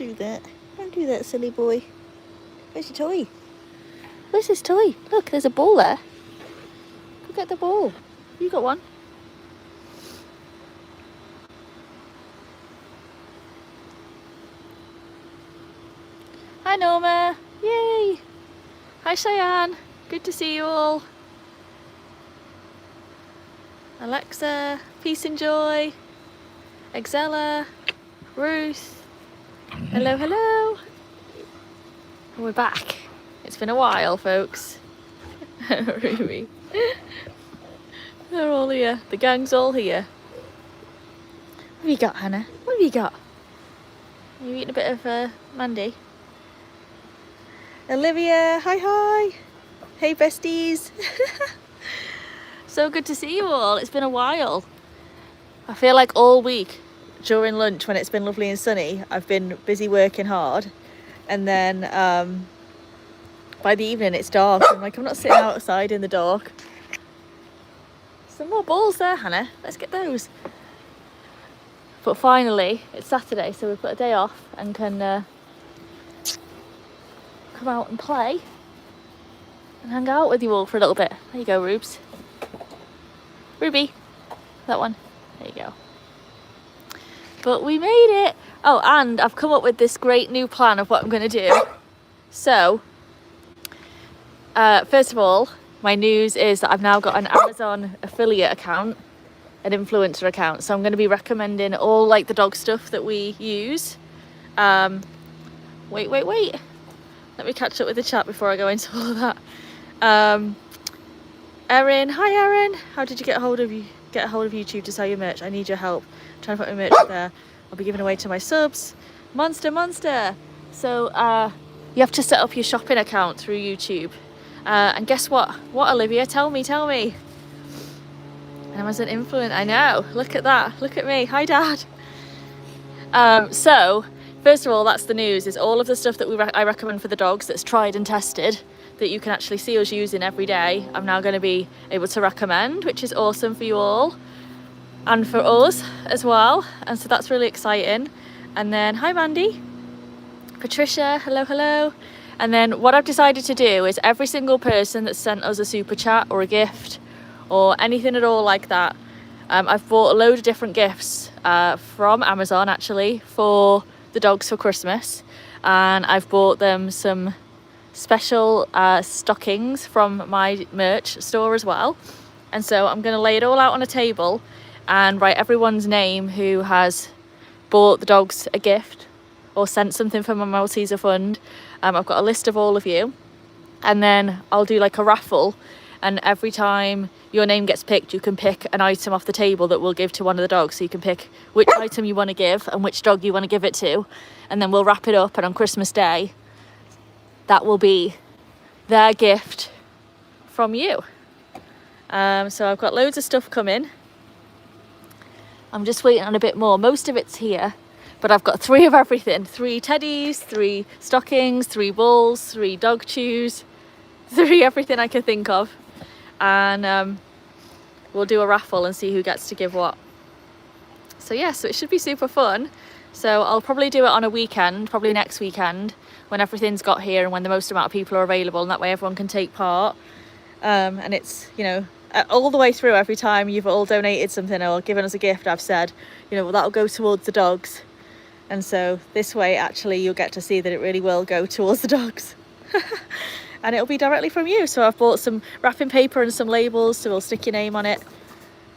do that. Don't do that, silly boy. Where's your toy? Where's his toy? Look, there's a ball there. Go get the ball. You got one. Hi, Norma. Yay. Hi, Cheyenne. Good to see you all. Alexa, peace and joy. Exella, Ruth. Hello, hello. We're back. It's been a while, folks. Ruby. They're all here. The gang's all here. What have you got, Hannah? What have you got? Are you eating a bit of Mandy? Olivia, hi. Hey, besties. So good to see you all. It's been a while. I feel like all week during lunch when it's been lovely and sunny, I've been busy working hard. And then by the evening it's dark. I'm like, I'm not sitting outside in the dark. Some more balls there, Hannah. Let's get those. But finally, it's Saturday, so we've got a day off and can come out and play and hang out with you all for a little bit. There you go, Rubes. Ruby, that one. There you go. But we made it. Oh, and I've come up with this great new plan of what I'm going to do. So, first of all, my news is that I've now got an Amazon affiliate account, an influencer account. So I'm going to be recommending all like the dog stuff that we use. Wait. Let me catch up with the chat before I go into all of that. Erin, hi Erin. How did you get a hold of YouTube to sell your merch? I need your help. I'm trying to put my merch there. I'll be giving away to my subs. Monster. So you have to set up your shopping account through YouTube. And guess what? What, Olivia? Tell me. Amazon influencer. I know. Look at that. Look at me. Hi, Dad. So first of all, that's the news. Is all of the stuff that I recommend for the dogs that's tried and tested, that you can actually see us using every day, I'm now going to be able to recommend, which is awesome for you all and for us as well. And so that's really exciting. And then hi Mandy, Patricia, hello. And then what I've decided to do is every single person that sent us a super chat or a gift or anything at all like that, I've bought a load of different gifts from Amazon actually for the dogs for Christmas, and I've bought them some special stockings from my merch store as well. And so I'm going to lay it all out on a table and write everyone's name who has bought the dogs a gift or sent something from my Malteser fund. I've got a list of all of you, and then I'll do like a raffle, and every time your name gets picked, you can pick an item off the table that we'll give to one of the dogs. So you can pick which item you want to give and which dog you want to give it to, and then we'll wrap it up, and on Christmas Day that will be their gift from you. So I've got loads of stuff coming. I'm just waiting on a bit more. Most of it's here, but I've got 3 of everything. 3 teddies, 3 stockings, 3 balls, 3 dog chews, 3 everything I can think of. And we'll do a raffle and see who gets to give what. So yeah, so it should be super fun. So I'll probably do it on a weekend, probably next weekend, when everything's got here and when the most amount of people are available, and that way everyone can take part. And it's, you know, all the way through, every time you've all donated something or given us a gift, I've said, you know, well, that'll go towards the dogs. And so this way, actually, you'll get to see that it really will go towards the dogs. And it'll be directly from you. So I've bought some wrapping paper and some labels, so we'll stick your name on it.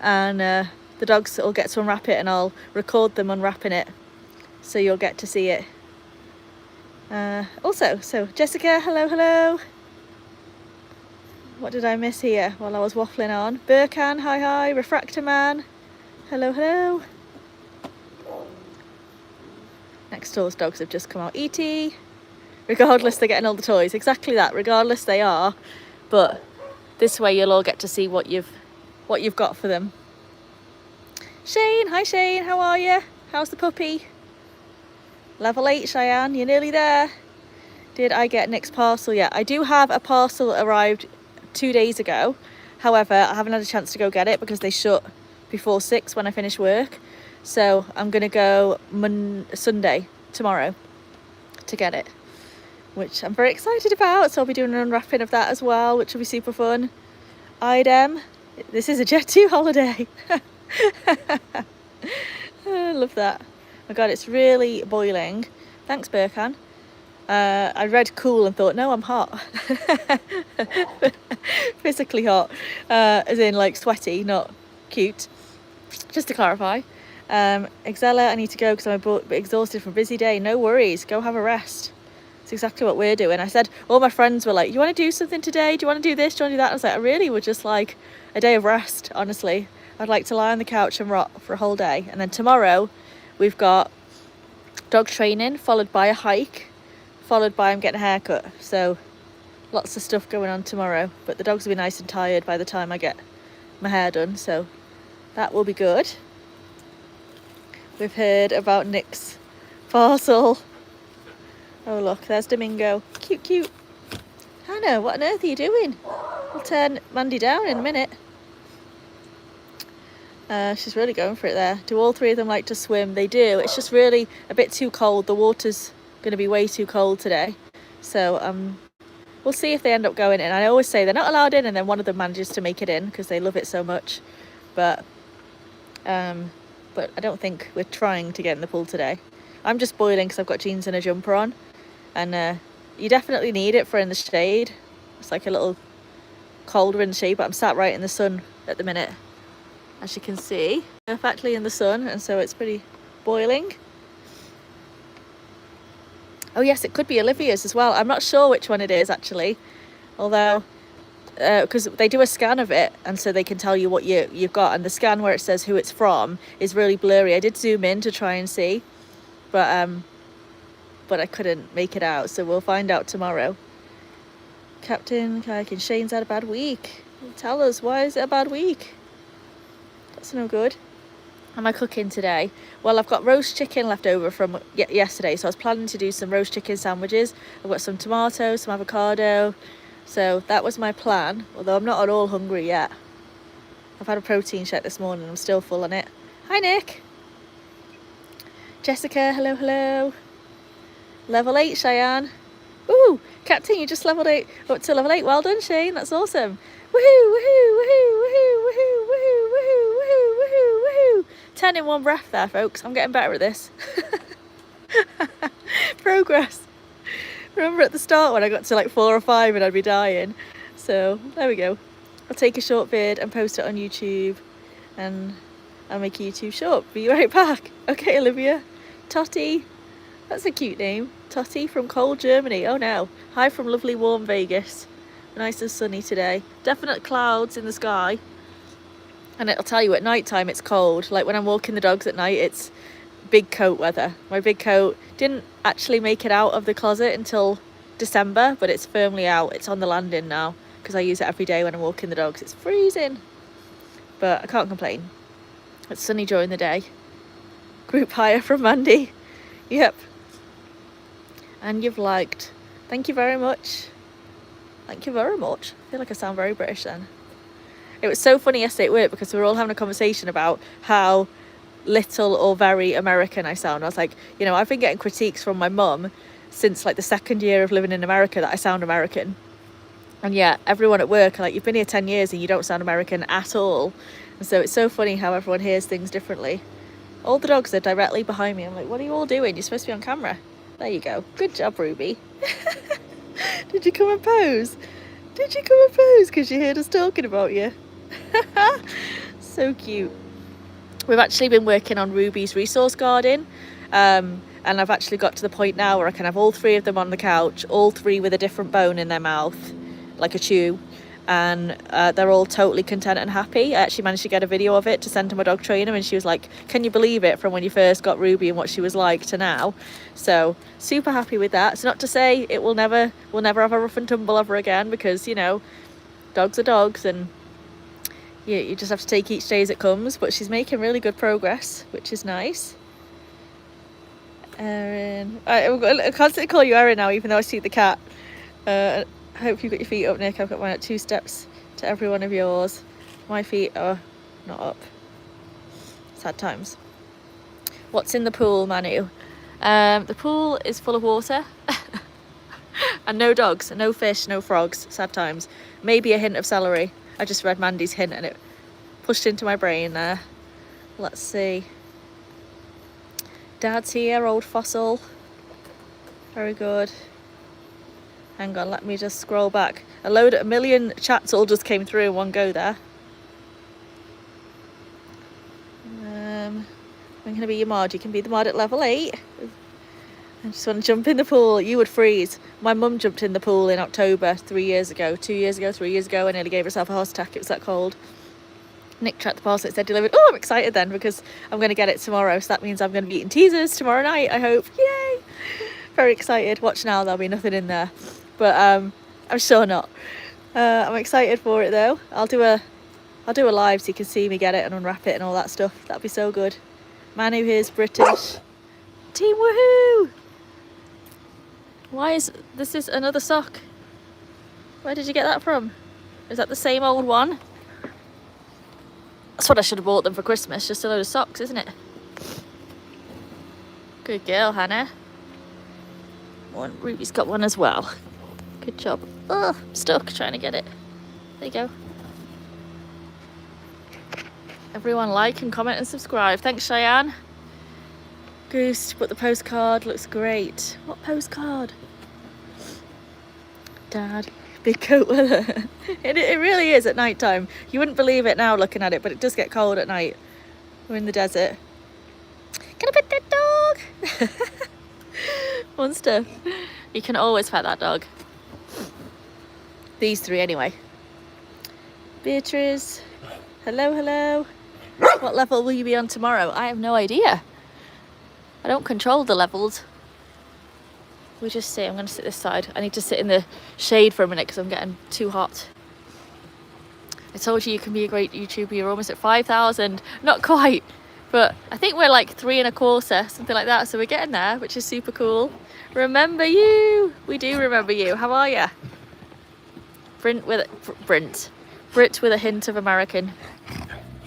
And the dogs will get to unwrap it, and I'll record them unwrapping it, so you'll get to see it. Also, so Jessica, hello. What did I miss here while I was waffling on? Burkan, hi. Refractor Man, hello. Next door's dogs have just come out. E.T. Regardless, they're getting all the toys. Exactly that. Regardless, they are. But this way, you'll all get to see what you've got for them. Shane, hi Shane. How are you? How's the puppy? Level 8, Cheyenne. You're nearly there. Did I get Nick's parcel yet? I do have a parcel arrived 2 days ago. However, I haven't had a chance to go get it because they shut before 6 when I finish work. So I'm gonna go Sunday, tomorrow. to get it, which I'm very excited about. So I'll be doing an unwrapping of that as well, which will be super fun. Idem. This is a Jet2 holiday. I love that. Oh my god, it's really boiling. Thanks, Birkan. I read cool and thought, no, I'm hot. Physically hot, as in like sweaty, not cute. Just to clarify. Exella, I need to go because I'm a bit exhausted from a busy day. No worries, go have a rest. It's exactly what we're doing. I said, all my friends were like, you want to do something today? Do you want to do this? Do you want to do that? I was like, I really would just like a day of rest, honestly. I'd like to lie on the couch and rot for a whole day. And then tomorrow we've got dog training, followed by a hike, followed by I'm getting a haircut. So lots of stuff going on tomorrow, but the dogs will be nice and tired by the time I get my hair done, so that will be good. We've heard about Nick's parcel. Oh look, there's Domingo. Cute, cute. Hannah, what on earth are you doing? I'll turn Mandy down in a minute. She's really going for it there. Do all three of them like to swim? They do. It's just really a bit too cold. The water's going to be way too cold today. So we'll see if they end up going in. I always say they're not allowed in, and then one of them manages to make it in because they love it so much. But I don't think we're trying to get in the pool today. I'm just boiling because I've got jeans and a jumper on. And you definitely need it for in the shade. It's like a little colder in the shade, but I'm sat right in the sun at the minute. As you can see, perfectly in the sun, and so it's pretty boiling. Oh yes, it could be Olivia's as well. I'm not sure which one it is actually, although because they do a scan of it, and so they can tell you what you've got, and the scan where it says who it's from is really blurry. I did zoom in to try and see, but I couldn't make it out, so we'll find out tomorrow. Captain Kayaking, Shane's had a bad week. Tell us, why is it a bad week? That's no good. Am I cooking today? Well, I've got roast chicken left over from yesterday, so I was planning to do some roast chicken sandwiches. I've got some tomatoes, some avocado, so that was my plan, although I'm not at all hungry yet. I've had a protein shake this morning, I'm still full on it. Hi Nick. Jessica, hello, hello. Level 8, Cheyenne. Ooh, Captain, you just leveled 8 up to level 8. Well done, Shane, that's awesome. Woohoo, woohoo, woohoo, woohoo, woohoo, woohoo, woohoo, woohoo, woohoo, woohoo. 10 in one breath there, folks. I'm getting better at this. Progress. Remember at the start when I got to like 4 or 5 and I'd be dying? So, there we go. I'll take a short vid and post it on YouTube, and I'll make a YouTube short. Be right back. Okay, Olivia. Totty. That's a cute name. Totty from cold Germany. Oh no. Hi from lovely warm Vegas. Nice and sunny today. Definite clouds in the sky. And it'll tell you at night time it's cold. Like when I'm walking the dogs at night, it's big coat weather. My big coat didn't actually make it out of the closet until December, but it's firmly out. It's on the landing now because I use it every day when I'm walking the dogs. It's freezing, but I can't complain. It's sunny during the day. Group hire from Mandy. Yep. And you've liked. Thank you very much. Thank you very much. I feel like I sound very British then. It was so funny yesterday at work because we were all having a conversation about how little or very American I sound. I was like, you know, I've been getting critiques from my mum since like the second year of living in America that I sound American. And yeah, everyone at work are like, you've been here 10 years and you don't sound American at all. And so it's so funny how everyone hears things differently. All the dogs are directly behind me. I'm like, what are you all doing? You're supposed to be on camera. There you go. Good job, Ruby. Did you come and pose? Did you come and pose because you heard us talking about you? So cute. We've actually been working on Ruby's resource garden, and I've actually got to the point now where I can have all 3 of them on the couch, all 3 with a different bone in their mouth, like a chew, and they're all totally content and happy. I actually managed to get a video of it to send to my dog trainer, and she was like, can you believe it, from when you first got Ruby and what she was like to now? So super happy with that. It's not to say it we'll never have a rough and tumble ever again, because you know, dogs are dogs, and you just have to take each day as it comes. But she's making really good progress, which is nice. Erin, I constantly call you Erin now, even though I see the cat. I hope you've got your feet up, Nick. I've got mine at 2 steps to every one of yours. My feet are not up. Sad times. What's in the pool, Manu? The pool is full of water. And no dogs, no fish, no frogs, sad times. Maybe a hint of celery. I just read Mandy's hint and it pushed into my brain there. Let's see. Dad's here, old fossil. Very good. Hang on, let me just scroll back. A million chats all just came through in one go there. I'm going to be your mod. You can be the mod at level 8. I just want to jump in the pool. You would freeze. My mum jumped in the pool in October 3 years ago. 3 years ago, and nearly gave herself a heart attack. It was that cold. Nick tracked the parcel. It said delivered. Oh, I'm excited then because I'm going to get it tomorrow. So that means I'm going to be eating teasers tomorrow night, I hope. Yay! Very excited. Watch now. There'll be nothing in there. But I'm sure not. I'm excited for it though. I'll do a live so you can see me get it and unwrap it and all that stuff. That'd be so good. Manu here's British. Team woohoo! This is another sock. Where did you get that from? Is that the same old one? That's what I should have bought them for Christmas, just a load of socks, isn't it? Good girl, Hannah. Ruby's got one as well. Good job. Oh, I'm stuck trying to get it. There you go. Everyone like and comment and subscribe. Thanks, Cheyenne. Goose, but the postcard looks great. What postcard? Dad, big coat weather. It really is at night time. You wouldn't believe it now looking at it, but it does get cold at night. We're in the desert. Can I pet that dog? Monster. You can always pet that dog. These three anyway. Beatrice. Hello, hello. What level will you be on tomorrow? I have no idea. I don't control the levels. We just see. I'm going to sit this side. I need to sit in the shade for a minute because I'm getting too hot. I told you can be a great YouTuber. You're almost at 5,000. Not quite, but I think we're like 3.25, something like that. So we're getting there, which is super cool. Remember you. We do remember you. How are you? Brit with a hint of American.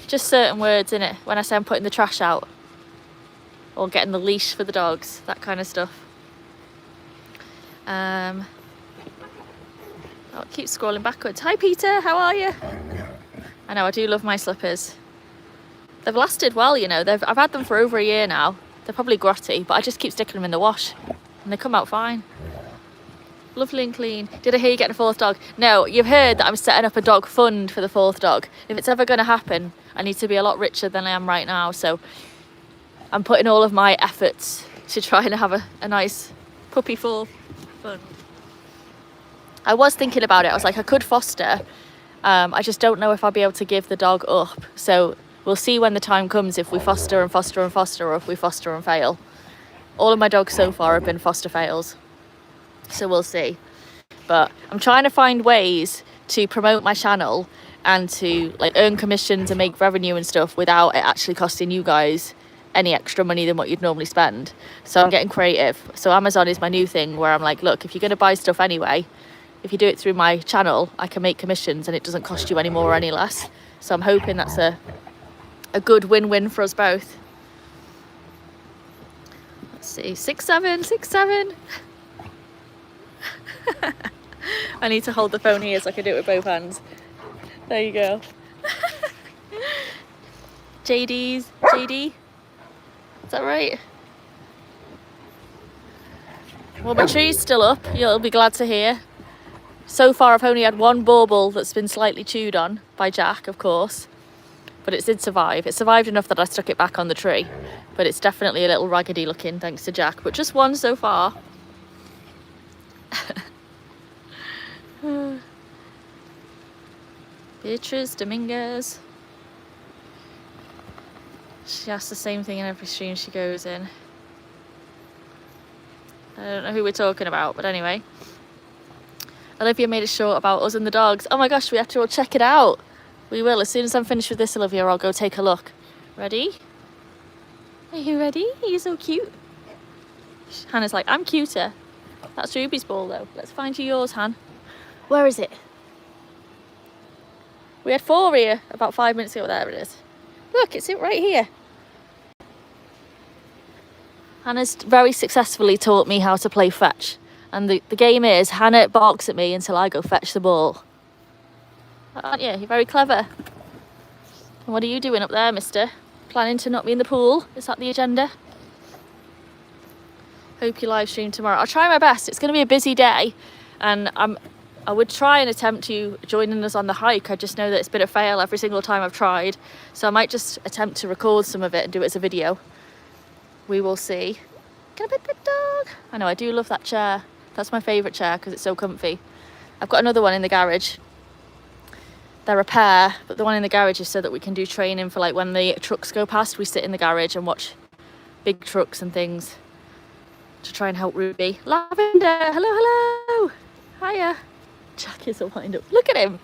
Just certain words in it. When I say I'm putting the trash out or getting the leash for the dogs, that kind of stuff. I'll keep scrolling backwards. Hi Peter, how are you? I know, I do love my slippers. They've lasted well, you know. I've had them for over a year now. They're probably grotty, but I just keep sticking them in the wash and they come out fine. Lovely and clean. Did I hear you getting a fourth dog? No, you've heard that I'm setting up a dog fund for the fourth dog. If it's ever going to happen, I need to be a lot richer than I am right now. So I'm putting all of my efforts to try and have a nice puppy fund. I was thinking about it. I was like, I could foster. I just don't know if I'll be able to give the dog up. So we'll see when the time comes if we foster and foster and foster or if we foster and fail. All of my dogs so far have been foster fails. So we'll see. But I'm trying to find ways to promote my channel and to like earn commissions and make revenue and stuff without it actually costing you guys any extra money than what you'd normally spend. So I'm getting creative. So Amazon is my new thing where I'm like, look, if you're going to buy stuff anyway, if you do it through my channel, I can make commissions and it doesn't cost you any more or any less. So I'm hoping that's a good win-win for us both. Let's see, 6'7", 6'7". I need to hold the phone here so I can do it with both hands. There you go. JD, is that right? Well, my tree's still up, you'll be glad to hear. So far I've only had one bauble that's been slightly chewed on by Jack, of course, but it did survive. It survived enough that I stuck it back on the tree, but it's definitely a little raggedy looking thanks to Jack, but just one so far. Beatrice Dominguez. She asks the same thing in every stream she goes in. I don't know who we're talking about, but anyway. Olivia made a short about us and the dogs. Oh my gosh, we have to all check it out. We will. As soon as I'm finished with this, Olivia, I'll go take a look. Ready? Are you ready? You're so cute. Hannah's like, I'm cuter. That's Ruby's ball though. Let's find you yours, Han. Where is it? We had 4 here about 5 minutes ago. There it is. Look, it's it right here. Hannah's very successfully taught me how to play fetch. And the game is, Hannah barks at me until I go fetch the ball. Aren't you? You're very clever. And what are you doing up there, mister? Planning to knock me in the pool? Is that the agenda? Hope you live stream tomorrow. I'll try my best. It's going to be a busy day. And I would try and attempt to join us on the hike. I just know that it's been a fail every single time I've tried. So I might just attempt to record some of it and do it as a video. We will see. Get a bit, dog. I know, I do love that chair. That's my favourite chair because it's so comfy. I've got another one in the garage. They're a pair, but the one in the garage is so that we can do training for like when the trucks go past, we sit in the garage and watch big trucks and things to try and help Ruby. Lavender, hello. Hiya. Jack is a wind up. Look at him.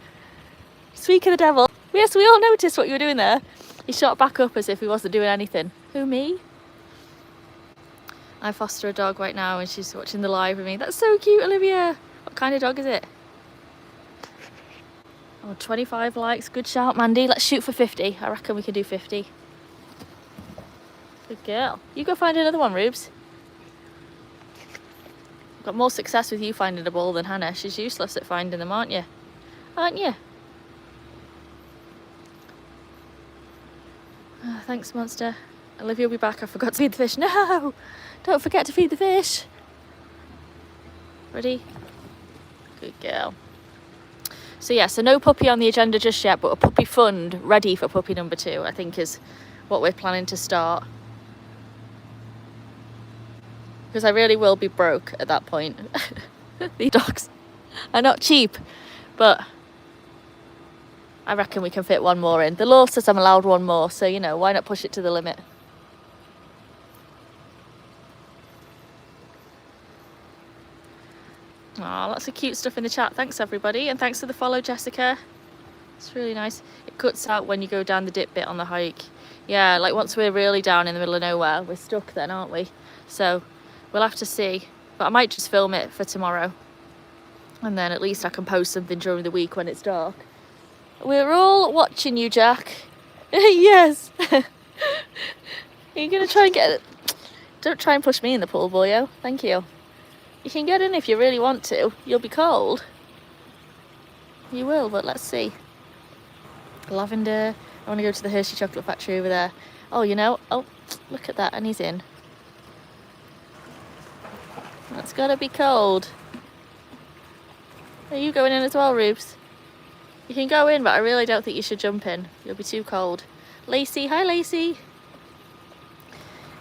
Squeak of the devil. Yes, we all noticed what you were doing there. He shot back up as if he wasn't doing anything. Who, me? I foster a dog right now and she's watching the live with me. That's so cute, Olivia. What kind of dog is it? Oh, 25 likes. Good shout, Mandy. Let's shoot for 50. I reckon we can do 50. Good girl. You go find another one, Rubes. Got more success with you finding a ball than Hannah. She's useless at finding them, aren't you? Aren't you? Oh, thanks, monster. Olivia will be back. I forgot to feed the fish. No! Don't forget to feed the fish. Ready? Good girl. So yeah, so no puppy on the agenda just yet, but a puppy fund ready for puppy number 2, I think is what we're planning to start. Because I really will be broke at that point. These dogs are not cheap, but I reckon we can fit one more in. The law says I'm allowed one more, so you know, why not push it to the limit? Oh, lots of cute stuff in the chat. Thanks everybody, and thanks for the follow, Jessica. It's really nice. It cuts out when you go down the dip bit on the hike. Yeah, like once we're really down in the middle of nowhere, we're stuck then, aren't we? So we'll have to see. But I might just film it for tomorrow. And then at least I can post something during the week when it's dark. We're all watching you, Jack. Yes. Are you going to try and get it? Don't try and push me in the pool, boyo. Thank you. You can get in if you really want to. You'll be cold. You will, but let's see. Lavender. I want to go to the Hershey chocolate factory over there. Oh, you know. Oh, look at that. And he's in. That's got to be cold. Are you going in as well, Rubes? You can go in, but I really don't think you should jump in. You'll be too cold. Lacey. Hi, Lacey.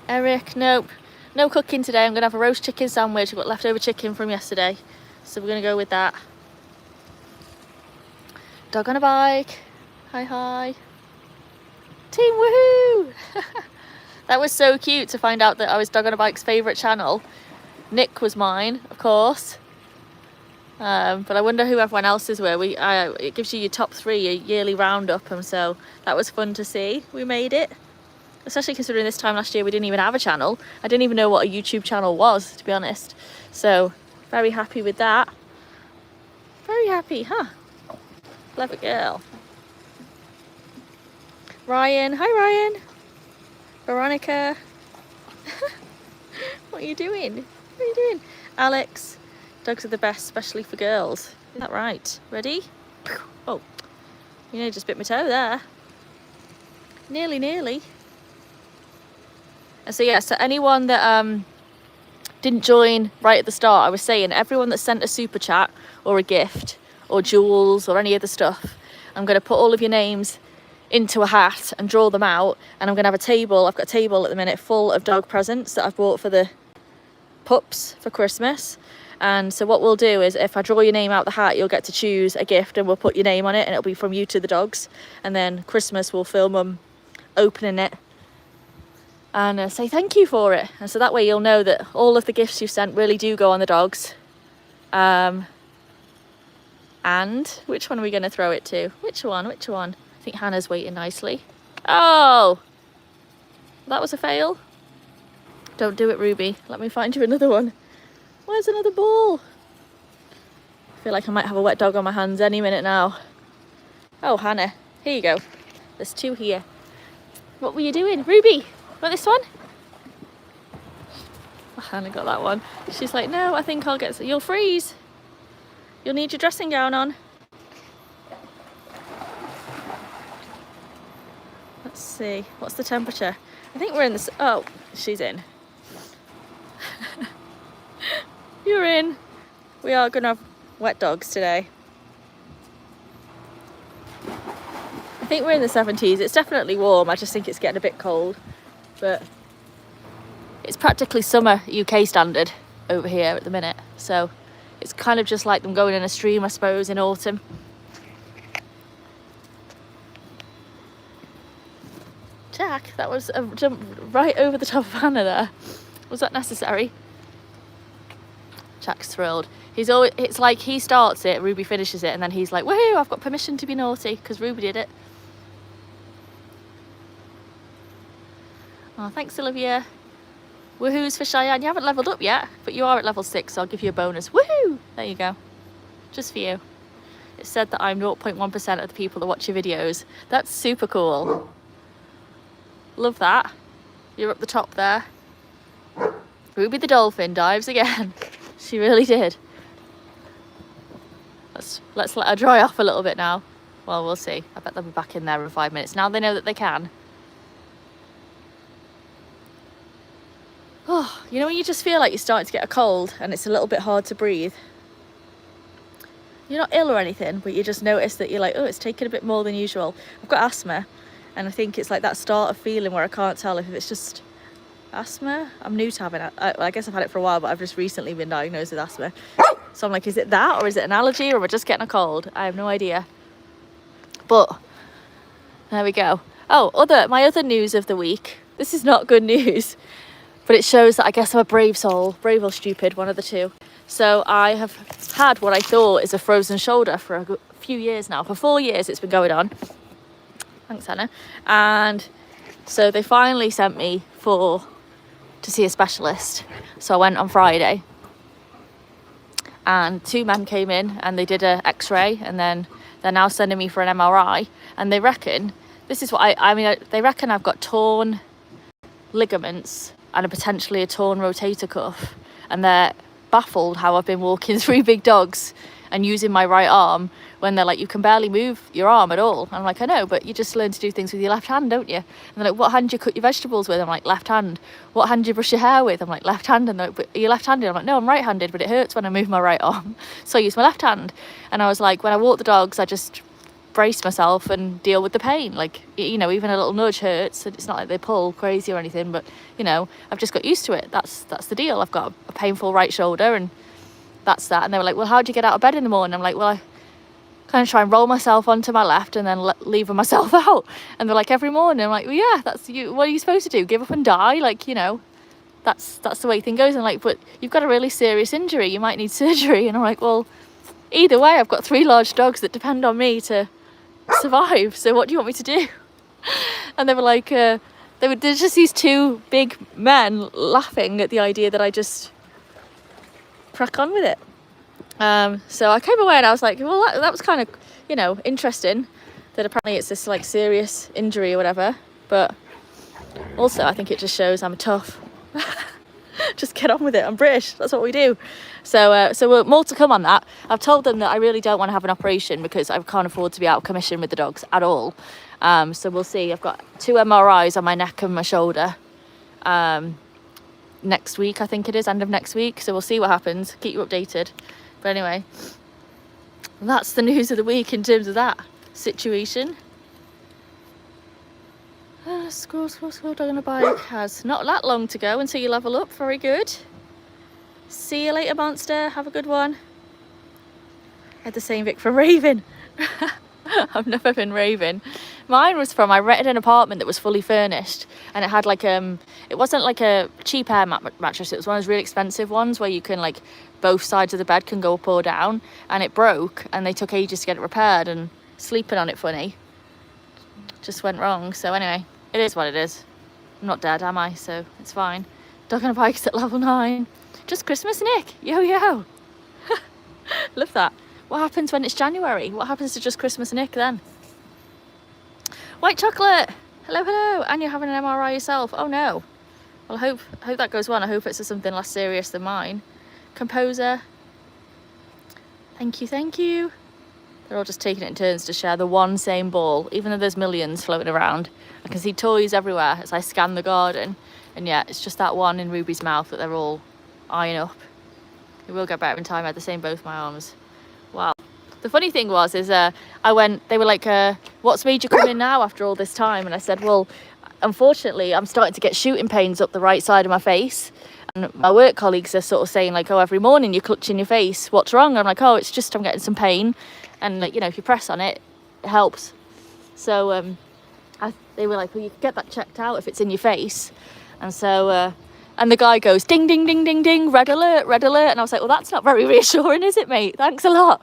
Eric. Nope. No cooking today. I'm going to have a roast chicken sandwich. I've got leftover chicken from yesterday. So we're going to go with that. Dog on a bike. Hi. Team woohoo! That was so cute to find out that I was Dog on a Bike's favourite channel. Nick was mine, of course. But I wonder who everyone else's were. It gives you your top 3, a yearly roundup. And so that was fun to see. We made it. Especially considering this time last year we didn't even have a channel. I didn't even know what a YouTube channel was, to be honest. So, very happy with that. Very happy, huh? Clever girl. Ryan. Hi, Ryan. Veronica. What are you doing? What are you doing? Alex. Dogs are the best, especially for girls. Is that right? Ready? Oh, you know, just bit my toe there. Nearly. And so yeah, so anyone that didn't join right at the start, I was saying everyone that sent a super chat or a gift or jewels or any other stuff, I'm going to put all of your names into a hat and draw them out, and I'm going to have a table. I've got a table at the minute full of dog presents that I've bought for the pups for Christmas. And so what we'll do is if I draw your name out the hat, you'll get to choose a gift and we'll put your name on it and it'll be from you to the dogs. And then Christmas we'll film them opening it and say thank you for it. And so that way you'll know that all of the gifts you've sent really do go on the dogs. And which one are we going to throw it to? Which one? I think Hannah's waiting nicely. Oh, that was a fail. Don't do it, Ruby. Let me find you another one. Where's another ball? I feel like I might have a wet dog on my hands any minute now. Oh, Hannah. Here you go. There's 2 here. What were you doing? Ruby, want this one? Anna got that one. She's like, no, I think I'll get... You'll freeze. You'll need your dressing gown on. Let's see. What's the temperature? I think we're in the... Oh, she's in. You're in. We are going to have wet dogs today. I think we're in the 70s. It's definitely warm. I just think it's getting a bit cold. But it's practically summer UK standard over here at the minute. So it's kind of just like them going in a stream, I suppose, in autumn. Jack, that was a jump right over the top of Hannah there. Was that necessary? Jack's thrilled. He's always, it's like he starts it, Ruby finishes it, and then he's like, woohoo, I've got permission to be naughty, because Ruby did it. Oh, thanks, Olivia. Woohoo's for Cheyenne. You haven't leveled up yet, but you are at level 6, so I'll give you a bonus. Woohoo! There you go. Just for you. It said that I'm 0.1% of the people that watch your videos. That's super cool. Love that. You're up the top there. Ruby the dolphin dives again. She really did. Let's let her dry off a little bit now. Well, we'll see. I bet they'll be back in there in 5 minutes. Now they know that they can. Oh, you know when you just feel like you're starting to get a cold and it's a little bit hard to breathe? You're not ill or anything, but you just notice that you're like, oh, it's taking a bit more than usual. I've got asthma, and I think it's like that start of feeling where I can't tell if it's just asthma. I'm new to having it. I guess I've had it for a while, but I've just recently been diagnosed with asthma. So I'm like, is it that, or is it an allergy, or am I just getting a cold? I have no idea. But there we go. Oh, my other news of the week. This is not good news, but it shows that I guess I'm a brave soul, brave or stupid, one of the two. So I have had what I thought is a frozen shoulder for a few years now. For 4 years it's been going on. Thanks, Hannah. And so they finally sent me to see a specialist. So I went on Friday, and 2 men came in and they did a x-ray, and then they're now sending me for an MRI, and they reckon, this is what they reckon I've got torn ligaments and potentially a torn rotator cuff, and they're baffled how I've been walking 3 big dogs and using my right arm when they're like, you can barely move your arm at all. And I'm like, I know, but you just learn to do things with your left hand, don't you? And they're like, what hand do you cut your vegetables with? I'm like, left hand. What hand do you brush your hair with? I'm like, left hand. And they're like, but are you left-handed? I'm like, no, I'm right-handed, but it hurts when I move my right arm, so I use my left hand. And I was like, when I walk the dogs, I just brace myself and deal with the pain. Like, you know, even a little nudge hurts. It's not like they pull crazy or anything, but you know, I've just got used to it. That's the deal. I've got a painful right shoulder, and that's that. And they were like, well, how do you get out of bed in the morning? I'm like, well, I kind of try and roll myself onto my left and then lever myself out. And they're like, every morning. I'm like, well, yeah, that's you. What are you supposed to do? Give up and die? Like, you know, that's the way thing goes. And like, but you've got a really serious injury, you might need surgery. And I'm like, well, either way, I've got 3 large dogs that depend on me to survive, so what do you want me to do? And they were like, there's just these 2 big men laughing at the idea that I just crack on with it. So I came away and I was like, well, that was kind of, you know, interesting that apparently it's this like serious injury or whatever, but also I think it just shows I'm tough. Just get on with it. I'm British, that's what we do. So we're more to come on that. I've told them that I really don't want to have an operation because I can't afford to be out of commission with the dogs at all. So we'll see. I've got 2 MRIs on my neck and my shoulder next week, I think it is, end of next week. So we'll see what happens, keep you updated. But anyway, that's the news of the week in terms of that situation. Squirrel, dog on a bike has not that long to go until you level up. Very good. See you later, monster. Have a good one. I had the same Vic from Raven. I've never been Raven. Mine was I rented an apartment that was fully furnished, and it had like it wasn't like a cheap air mattress. It was one of those really expensive ones where you can like both sides of the bed can go up or down, and it broke, and they took ages to get it repaired, and sleeping on it funny just went wrong. So anyway, it is what it is. I'm not dead, am I? So it's fine. Dog on a bike's at level 9. Just Christmas, Nick. Yo, yo. Love that. What happens when it's January? What happens to just Christmas, Nick, then? White chocolate. Hello, hello. And you're having an MRI yourself. Oh, no. Well, I hope that goes well. I hope it's something less serious than mine. Composer. Thank you, thank you. They're all just taking it in turns to share the one same ball, even though there's millions floating around. I can see toys everywhere as I scan the garden. And yeah, it's just that one in Ruby's mouth that they're all eyeing up. It will get better in time. I had the same both my arms. Wow. The funny thing was, they were like, what's made you come in now after all this time? And I said, well, unfortunately, I'm starting to get shooting pains up the right side of my face. And my work colleagues are sort of saying like, oh, every morning you're clutching your face. What's wrong? I'm like, oh, it's just I'm getting some pain. And like, if you press on it, it helps. So they were like, well, you can get that checked out if it's in your face. And so, and the guy goes, ding, ding, ding, ding, ding, red alert, red alert. And I was like, well, that's not very reassuring, is it, mate? Thanks a lot.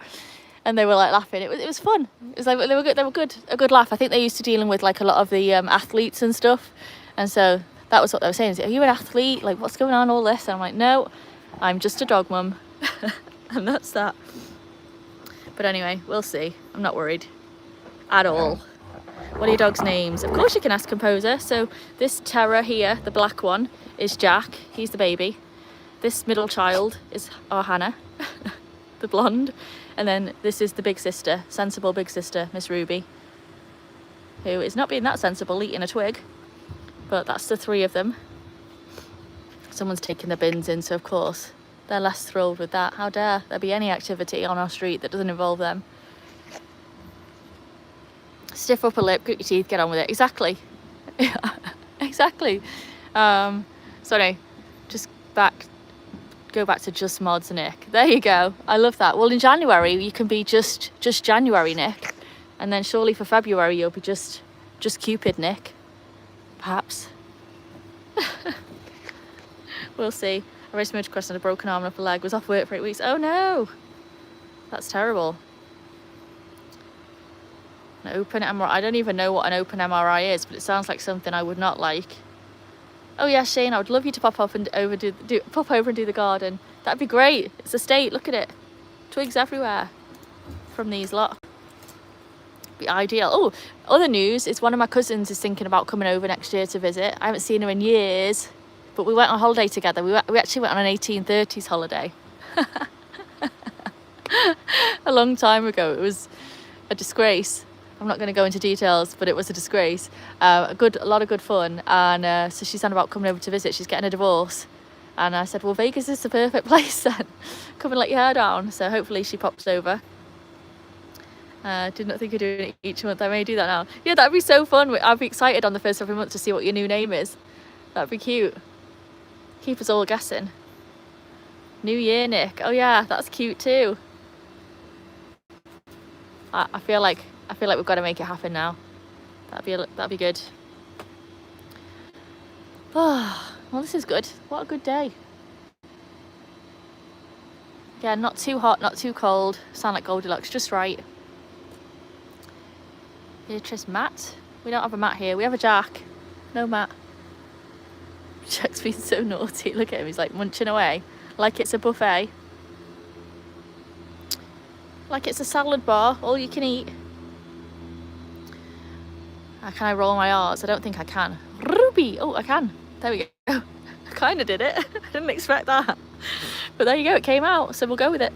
And they were like laughing. It was fun. It was like they were good, a good laugh. I think they're used to dealing with like a lot of the athletes and stuff, and so that was what they were saying. Are you an athlete? Like, what's going on? All this? And I'm like, no, I'm just a dog mum, and that's that. But anyway, we'll see. I'm not worried at all. What are your dog's names? Of course you can ask Composer. So this Terror here, the black one, is Jack. He's the baby. This middle child is our Hannah, the blonde. And then this is the big sister, sensible big sister, Miss Ruby, who is not being that sensible, eating a twig. But that's the three of them. Someone's taking the bins in, so of course they're less thrilled with that. How dare there be any activity on our street that doesn't involve them. Stiff upper lip, grit your teeth, get on with it. Exactly. Exactly. So anyway, just go back to just mods Nick. There you go. I love that. Well, in January you can be just January Nick, and then surely for February you'll be just Cupid Nick, perhaps. We'll see. I raced motocross on a broken arm and upper leg, was off work for 8 weeks. Oh no, that's terrible. An open MRI. I don't even know what an open MRI is, but it sounds like something I would not like. Oh yeah, Shane, I would love you to pop over and do the garden. That'd be great. It's a state, look at it. Twigs everywhere from these lot. Be ideal. Oh, other news is one of my cousins is thinking about coming over next year to visit. I haven't seen her in years, but we went on holiday together. We actually went on an 1830s holiday. A long time ago. It was a disgrace. I'm not going to go into details, but it was a disgrace. A lot of good fun. And so she's on about coming over to visit. She's getting a divorce. And I said, well, Vegas is the perfect place then. Come and let your hair down. So hopefully she pops over. Did not think of doing it each month. I may do that now. Yeah, that'd be so fun. I'd be excited on the first of every month to see what your new name is. That'd be cute. Keep us all guessing. New Year, Nick. Oh yeah, that's cute too. I feel like we've got to make it happen now. That'd be good. Oh, well, this is good. What a good day. Yeah, not too hot, not too cold. Sound like Goldilocks, just right. Beatrice, Matt. We don't have a Matt here. We have a Jack. No Matt. Jack's being so naughty. Look at him. He's like munching away like it's a buffet. Like it's a salad bar, all you can eat. Can I roll my R's? I don't think I can. Ruby! Oh, I can. There we go. I kind of did it. I didn't expect that. But there you go, it came out, so we'll go with it.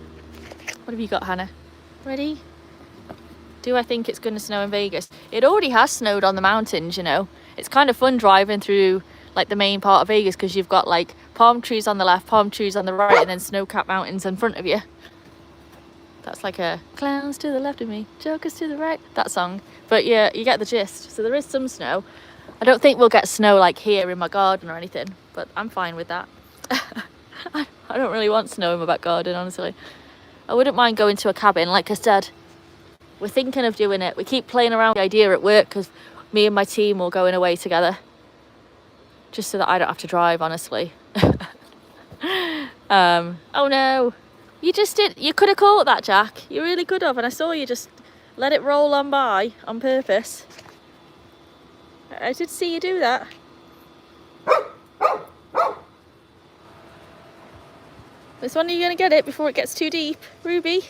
What have you got, Hannah? Ready? Do I think it's going to snow in Vegas? It already has snowed on the mountains, you know. It's kind of fun driving through like the main part of Vegas because you've got like palm trees on the left, palm trees on the right, and then snow-capped mountains in front of you. That's like a clowns to the left of me, jokers to the right, that song. But yeah, you get the gist. So there is some snow. I don't think we'll get snow like here in my garden or anything, but I'm fine with that. I don't really want snow in my back garden, honestly. I wouldn't mind going to a cabin, like I said. We're thinking of doing it. We keep playing around with the idea at work because me and my team will going away together. Just so that I don't have to drive, honestly. Oh no. You just did. You could have caught that, Jack. You really could have. And I saw you just let it roll on by on purpose. I did see you do that. This one, are you going to get it before it gets too deep, Ruby?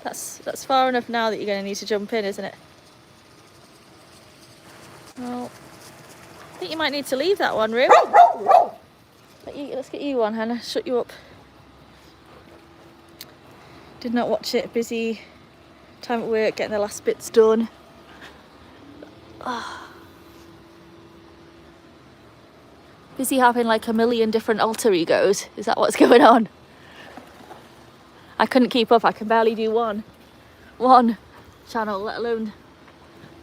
That's far enough now that you're going to need to jump in, isn't it? Well, think you might need to leave that one, Rue. Let's get you one, Hannah. Shut you up. Did not watch it. Busy time at work, getting the last bits done. Oh. Busy having like a million different alter egos. Is that what's going on? I couldn't keep up. I can barely do one channel, let alone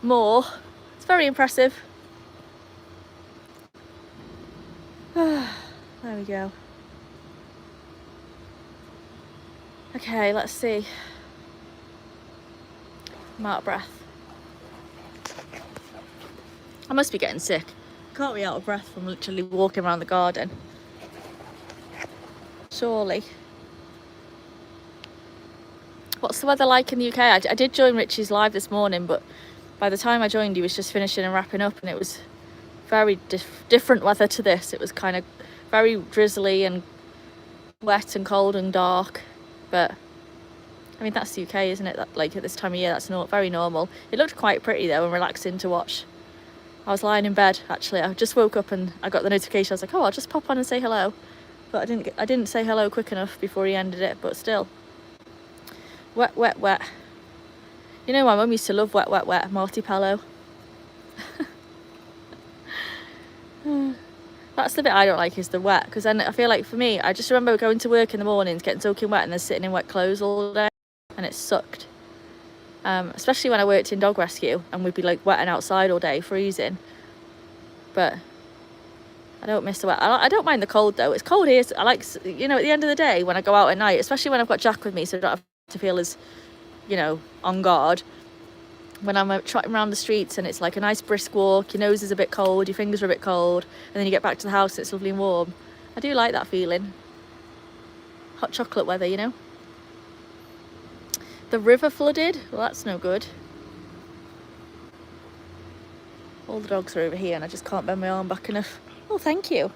more. It's very impressive. There we go. Okay, let's see. I'm out of breath. I must be getting sick. Can't be out of breath from literally walking around the garden. Surely. What's the weather like in the UK? I did join Richie's live this morning, but by the time I joined, he was just finishing and wrapping up, and it was very different weather to this. It was kind of very drizzly and wet and cold and dark. But I mean, that's the UK, isn't it? That, like at this time of year, that's not very normal. It looked quite pretty though and relaxing to watch. I was lying in bed actually. I just woke up and I got the notification. I was like, oh, I'll just pop on and say hello. But I didn't say hello quick enough before he ended it. But still, wet, wet, wet. You know, my mum used to love wet, wet, wet. Marty Pello. That's the bit I don't like, is the wet, because then I feel like for me, I just remember going to work in the mornings, getting soaking wet, and then sitting in wet clothes all day, and it sucked. Especially when I worked in dog rescue and we'd be like wetting outside all day, freezing. But I don't miss the wet. I don't mind the cold though. It's cold here. I like, you know, at the end of the day when I go out at night, especially when I've got Jack with me, so I don't have to feel as, you know, on guard. When I'm trotting around the streets and it's like a nice brisk walk, your nose is a bit cold, your fingers are a bit cold, and then you get back to the house and it's lovely and warm. I do like that feeling. Hot chocolate weather, you know. The river flooded. Well, that's no good. All the dogs are over here and I just can't bend my arm back enough. Oh, thank you.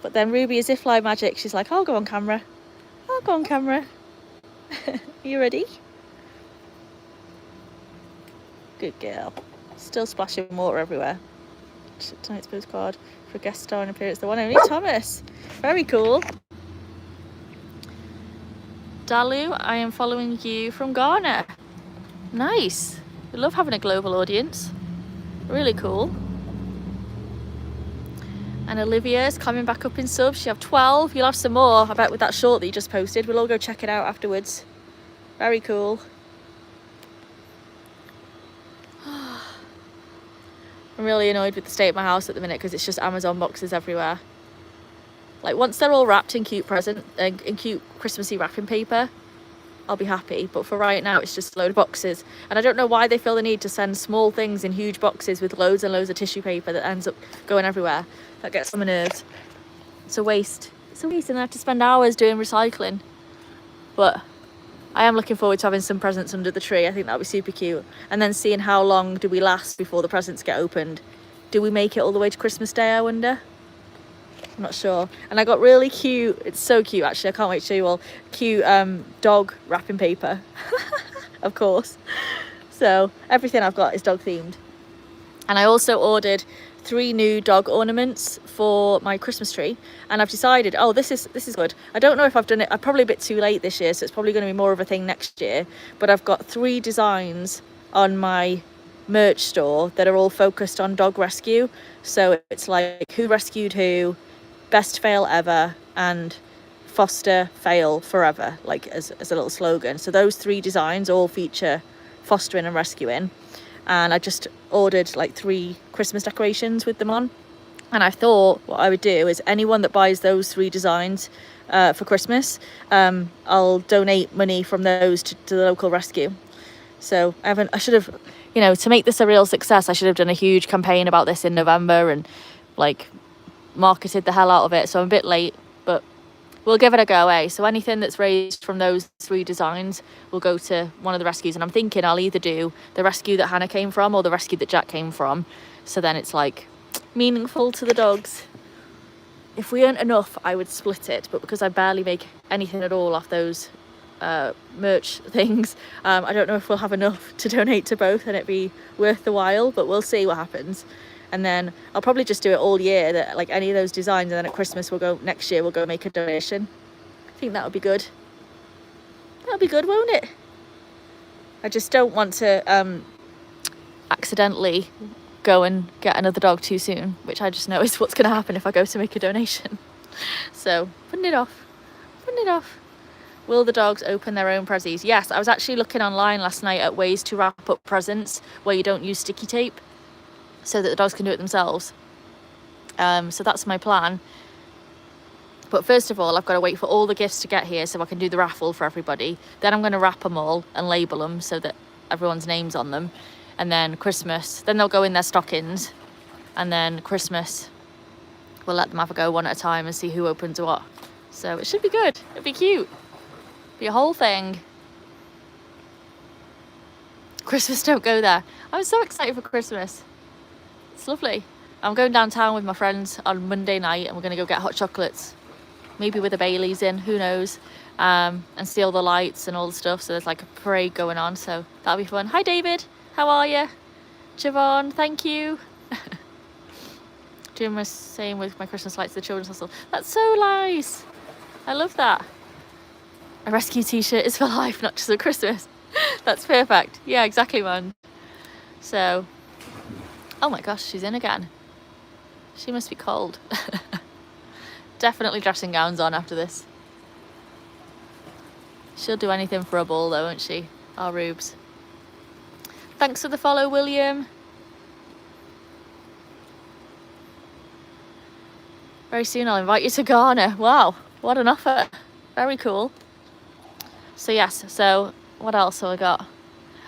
But then Ruby, as if like magic, she's like, I'll go on camera. I'll go on camera. Are you ready? Good girl. Still splashing water everywhere. Tonight's postcard for a guest star and appearance. The one and only Thomas. Very cool. Dalu, I am following you from Ghana. Nice. We love having a global audience. Really cool. And Olivia's coming back up in subs. You have 12. You'll have some more, I bet, with that short that you just posted. We'll all go check it out afterwards. Very cool. I'm really annoyed with the state of my house at the minute because it's just Amazon boxes everywhere. Like, once they're all wrapped in cute in cute Christmassy wrapping paper, I'll be happy. But for right now, it's just a load of boxes. And I don't know why they feel the need to send small things in huge boxes with loads and loads of tissue paper that ends up going everywhere. That gets on my nerves. It's a waste. It's a waste, and I have to spend hours doing recycling. But I am looking forward to having some presents under the tree. I think that'll be super cute. And then seeing how long do we last before the presents get opened. Do we make it all the way to Christmas Day, I wonder? I'm not sure. And I got really cute, it's so cute actually, I can't wait to show you all, cute dog wrapping paper. Of course. So everything I've got is dog themed. And I also ordered 3 new dog ornaments for my Christmas tree, and I've decided, oh, this is good. I don't know if I've done it, I'm probably a bit too late this year, so it's probably going to be more of a thing next year, but I've got 3 designs on my merch store that are all focused on dog rescue. So it's like who rescued who, best fail ever, and foster fail forever, like as a little slogan. So those 3 designs all feature fostering and rescuing, and I just ordered like 3 Christmas decorations with them on. And I thought what I would do is anyone that buys those 3 designs for Christmas, I'll donate money from those to the local rescue. So I should have, you know, to make this a real success, I should have done a huge campaign about this in November and like marketed the hell out of it. So I'm a bit late, but we'll give it a go, eh? So anything that's raised from those 3 designs will go to one of the rescues. And I'm thinking I'll either do the rescue that Hannah came from or the rescue that Jack came from. So then it's like meaningful to the dogs. If we earned enough, I would split it. But because I barely make anything at all off those merch things, I don't know if we'll have enough to donate to both and it'd be worth the while, but we'll see what happens. and then I'll probably just do it all year, that like any of those designs, and then at Christmas next year we'll go make a donation. I think that would be good. That'll be good, won't it? I just don't want to accidentally go and get another dog too soon, which I just know is what's going to happen if I go to make a donation. So putting it off. Will the dogs open their own prezzies? Yes, I was actually looking online last night at ways to wrap up presents where you don't use sticky tape, so that the dogs can do it themselves. So that's my plan. But first of all, I've got to wait for all the gifts to get here so I can do the raffle for everybody. Then I'm going to wrap them all and label them so that everyone's name's on them. And then Christmas, then they'll go in their stockings. And then Christmas, we'll let them have a go one at a time and see who opens what. So it should be good. It'll be cute. Be a whole thing. Christmas, don't go there. I'm so excited for Christmas. It's lovely. I'm going downtown with my friends on Monday night, and we're going to go get hot chocolates. Maybe with a Bailey's in, who knows, and see all the lights and all the stuff. So there's like a parade going on, so that'll be fun. Hi David, how are you? Javon, thank you. Doing my same with my Christmas lights, the children's hostel. That's so nice. I love that. A rescue t-shirt is for life, not just for Christmas. That's perfect. Yeah, exactly, man. So, oh my gosh, she's in again. She must be cold. Definitely dressing gowns on after this. She'll do anything for a ball though, won't she? Our Rubes. Thanks for the follow, William. Very soon I'll invite you to Ghana. Wow, what an offer. Very cool. So yes, so what else have I got?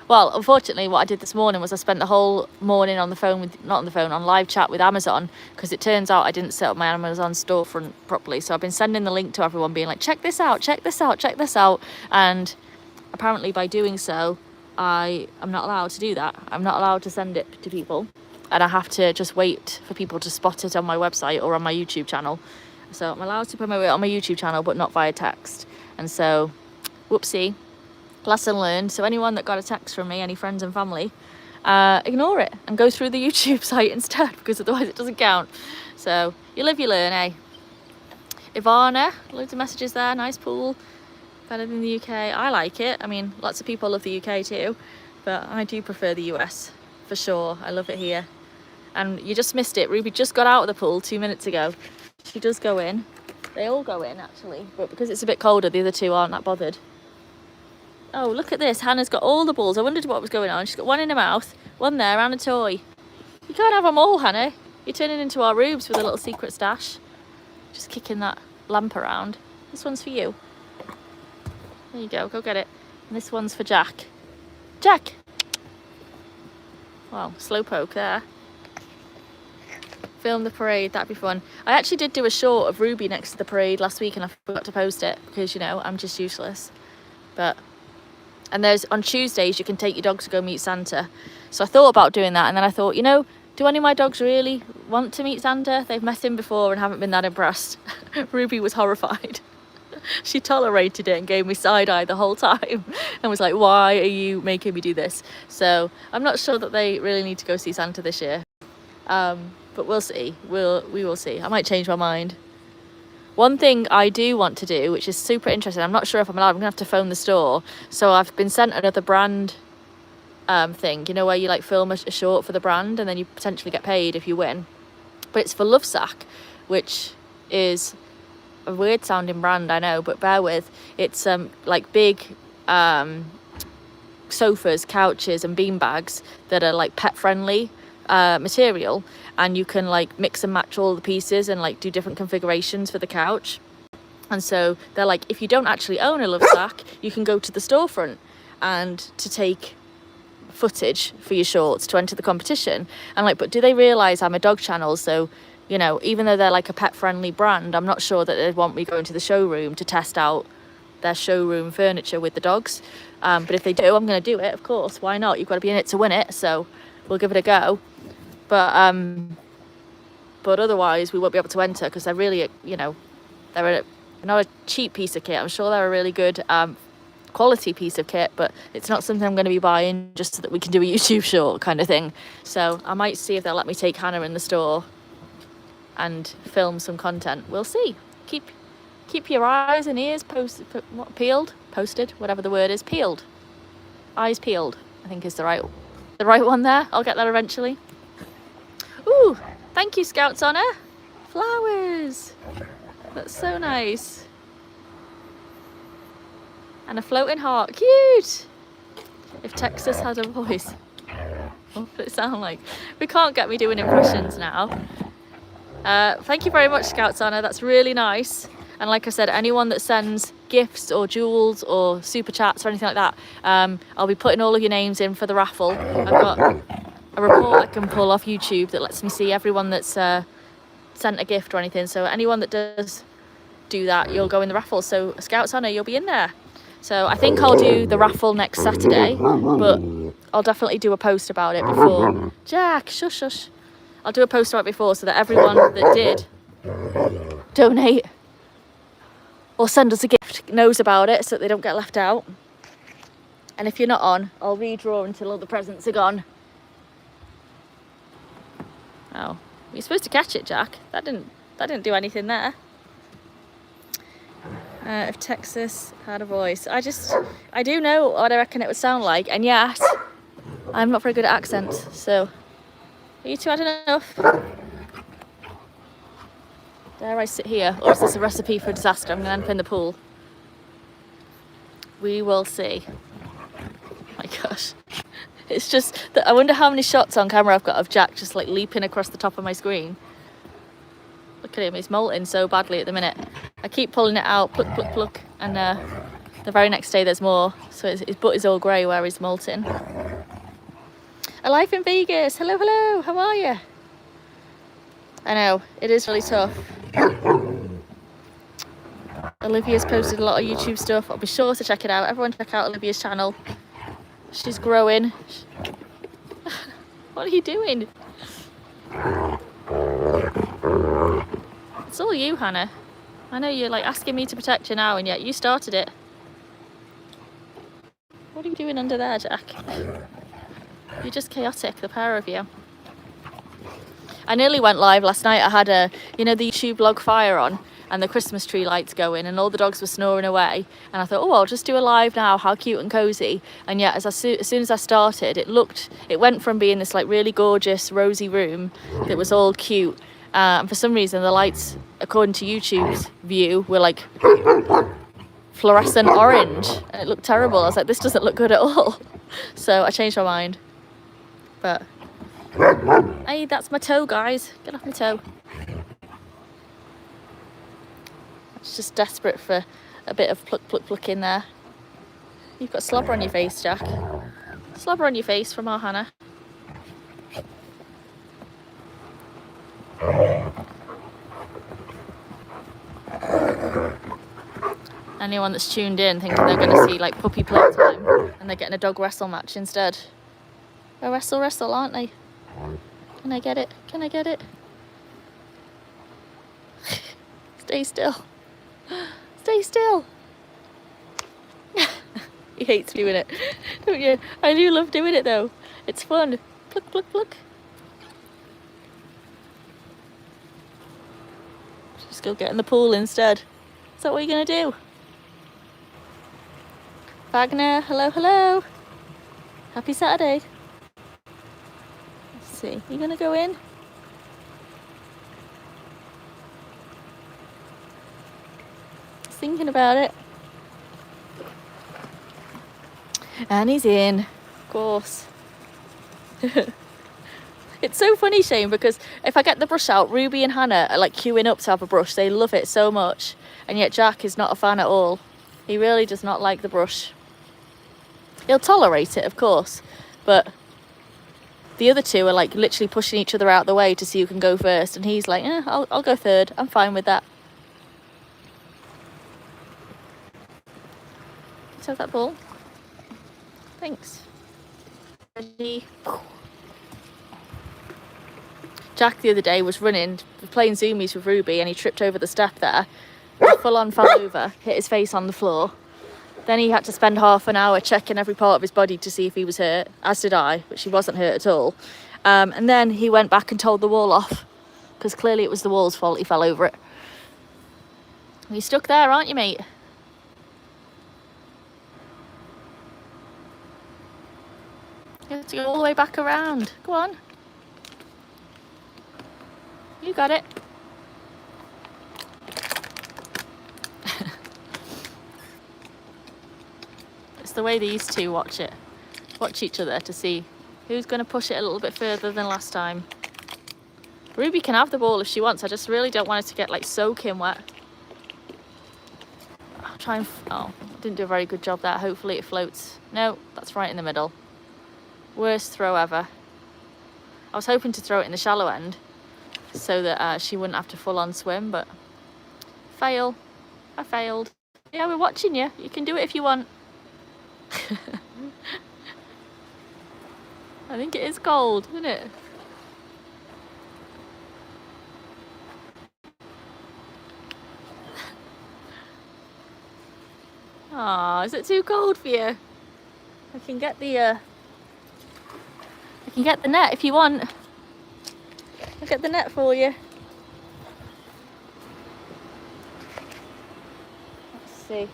Well, unfortunately, what I did this morning was I spent the whole morning on the phone with, not on the phone, on live chat with Amazon, because it turns out I didn't set up my Amazon storefront properly. So I've been sending the link to everyone being like, check this out, check this out, check this out. And apparently by doing so, I'm not allowed to do that. I'm not allowed to send it to people. And I have to just wait for people to spot it on my website or on my YouTube channel. So I'm allowed to promote it on my YouTube channel, but not via text. And so, whoopsie. Lesson learned. So anyone that got a text from me, any friends and family, ignore it and go through the YouTube site instead, because otherwise it doesn't count. So you live, you learn, eh? Ivana, loads of messages there. Nice pool. Better than the UK. I like it. I mean, lots of people love the UK too, but I do prefer the US for sure. I love it here. And you just missed it. Ruby just got out of the pool 2 minutes ago. She does go in. They all go in actually, but because it's a bit colder, the other two aren't that bothered. Oh, look at this. Hannah's got all the balls. I wondered what was going on. She's got one in her mouth, one there, and a toy. You can't have them all, Hannah. You're turning into our Rubes with a little secret stash. Just kicking that lamp around. This one's for you. There you go. Go get it. And this one's for Jack. Jack! Wow, slowpoke there. Film the parade. That'd be fun. I actually did do a short of Ruby next to the parade last week, and I forgot to post it because, you know, I'm just useless. But... and there's, on Tuesdays, you can take your dogs to go meet Santa. So I thought about doing that, and then I thought, you know, do any of my dogs really want to meet Santa? They've met him before and haven't been that impressed. Ruby was horrified. She tolerated it and gave me side eye the whole time and was like, why are you making me do this? So I'm not sure that they really need to go see Santa this year. But we'll see. We will see. I might change my mind. One thing I do want to do, which is super interesting, I'm not sure if I'm allowed, I'm gonna have to phone the store. So I've been sent another brand thing, you know, where you like film a short for the brand and then you potentially get paid if you win. But it's for Lovesac, which is a weird sounding brand, I know, but bear with. It's like big sofas, couches and bean bags that are like pet friendly material, and you can like mix and match all the pieces and like do different configurations for the couch. And so they're like, if you don't actually own a Lovesac, you can go to the storefront and to take footage for your shorts to enter the competition. And like, but do they realize I'm a dog channel? So, you know, even though they're like a pet friendly brand, I'm not sure that they'd want me going to the showroom to test out their showroom furniture with the dogs. But if they do, I'm going to do it, of course. Why not? You've got to be in it to win it. So we'll give it a go. But otherwise we won't be able to enter because they're really, you know, they're not a cheap piece of kit. I'm sure they're a really good quality piece of kit, but it's not something I'm going to be buying just so that we can do a YouTube short kind of thing. So I might see if they'll let me take Hannah in the store and film some content. We'll see. Keep your eyes and ears posted, whatever the word is, peeled. Eyes peeled, I think is the right one there. I'll get that eventually. Ooh, thank you, Scouts Honor. Flowers. That's so nice. And a floating heart. Cute. If Texas had a voice. What would it sound like? We can't get me doing impressions now. Thank you very much, Scouts Honor. That's really nice. And like I said, anyone that sends gifts or jewels or super chats or anything like that, I'll be putting all of your names in for the raffle. I've got a report I can pull off YouTube that lets me see everyone that's sent a gift or anything. So anyone that does do that, you'll go in the raffle. So Scouts Honor, you'll be in there. So I think I'll do the raffle next Saturday, but I'll definitely do a post about it before. Jack, shush, shush. I'll do a post about it before so that everyone that did donate or send us a gift knows about it so that they don't get left out. And if you're not on, I'll redraw until all the presents are gone. Oh, you're supposed to catch it, Jack. That didn't do anything there. If Texas had a voice, I do know what I reckon it would sound like, and yet I'm not very good at accents. So, are you two had enough? Dare I sit here, or is this a recipe for disaster? I'm going to end up in the pool. We will see. My gosh. It's just that I wonder how many shots on camera I've got of Jack just like leaping across the top of my screen. Look at him, he's molting so badly at the minute. I keep pulling it out, pluck, pluck, pluck, and the very next day there's more. So his butt is all grey where he's molting. Alive in Vegas, hello, hello, how are you? I know, it is really tough. Olivia's posted a lot of YouTube stuff. I'll be sure to check it out. Everyone check out Olivia's channel. She's growing. What are you doing? It's all you, Hannah. I know you're like asking me to protect you now, and yet you started it. What are you doing under there, Jack? You're just chaotic, the pair of you. I nearly went live last night. I had the YouTube log fire on and the Christmas tree lights going and all the dogs were snoring away. And I thought, oh, I'll just do a live now, how cute and cozy. And yet, as soon as I started, it went from being this like really gorgeous, rosy room that was all cute. And for some reason, the lights, according to YouTube's view, were like fluorescent orange. And it looked terrible. I was like, this doesn't look good at all. So I changed my mind. But hey, that's my toe, guys. Get off my toe. It's just desperate for a bit of pluck, pluck, pluck in there. You've got slobber on your face, Jack. Slobber on your face from our Hannah. Anyone that's tuned in thinking they're going to see like puppy playtime and they're getting a dog wrestle match instead. A wrestle, aren't they? Can I get it? Can I get it? Stay still. Stay still. He hates doing it, don't you? I do love doing it though. It's fun. Pluck, pluck, pluck. Just go get in the pool instead. Is that what you're going to do? Wagner, hello, hello. Happy Saturday. Let's see, you going to go in? Thinking about it. And he's in, of course. It's so funny, Shane, because if I get the brush out, Ruby and Hannah are like queuing up to have a brush. They love it so much. And yet Jack is not a fan at all. He really does not like the brush. He'll tolerate it, of course. But the other two are like literally pushing each other out the way to see who can go first. And he's like, I'll go third. I'm fine with that. Let's have that ball. Thanks. Ready. Jack the other day was playing zoomies with Ruby and he tripped over the step there. Full on fell over, hit his face on the floor. Then he had to spend half an hour checking every part of his body to see if he was hurt, as did I, but she wasn't hurt at all. And then he went back and told the wall off, because clearly it was the wall's fault, he fell over it. You're stuck there, aren't you, mate? You have to go all the way back around. Go on. You got it. It's the way these two watch each other to see who's going to push it a little bit further than last time. Ruby can have the ball if she wants. I just really don't want it to get like soaking wet. I'll try and... oh, didn't do a very good job there. Hopefully it floats. No, that's right in the middle. Worst throw ever. I was hoping to throw it in the shallow end so that she wouldn't have to full on swim, but fail. I failed. Yeah, we're watching you. You can do it if you want. I think it is cold, isn't it? Ah, is it too cold for you? I can get the net if you want. I'll get the net for you. Let's see.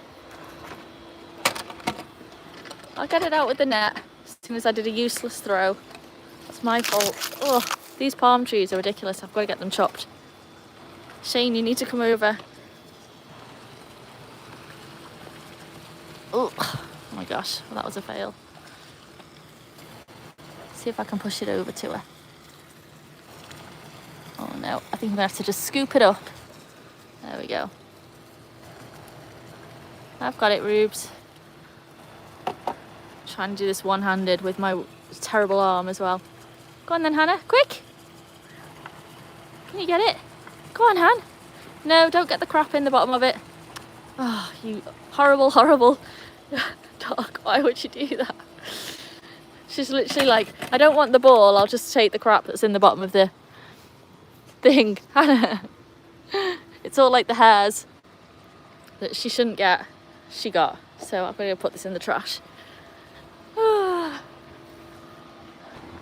I'll get it out with the net as soon as I did a useless throw. That's my fault. Oh, these palm trees are ridiculous. I've got to get them chopped. Shane, you need to come over. Oh my gosh, well, that was a fail. See if I can push it over to her. Oh no, I think I'm gonna have to just scoop it up. There we go. I've got it, Rubes. Trying to do this one-handed with my terrible arm as well. Go on then, Hannah, quick! Can you get it? Go on, Han. No, don't get the crap in the bottom of it. Oh, you horrible, horrible dog. Why would you do that? She's literally like, I don't want the ball, I'll just take the crap that's in the bottom of the thing. Hannah. It's all like the hairs that she shouldn't get, she got. So I'm going to put this in the trash.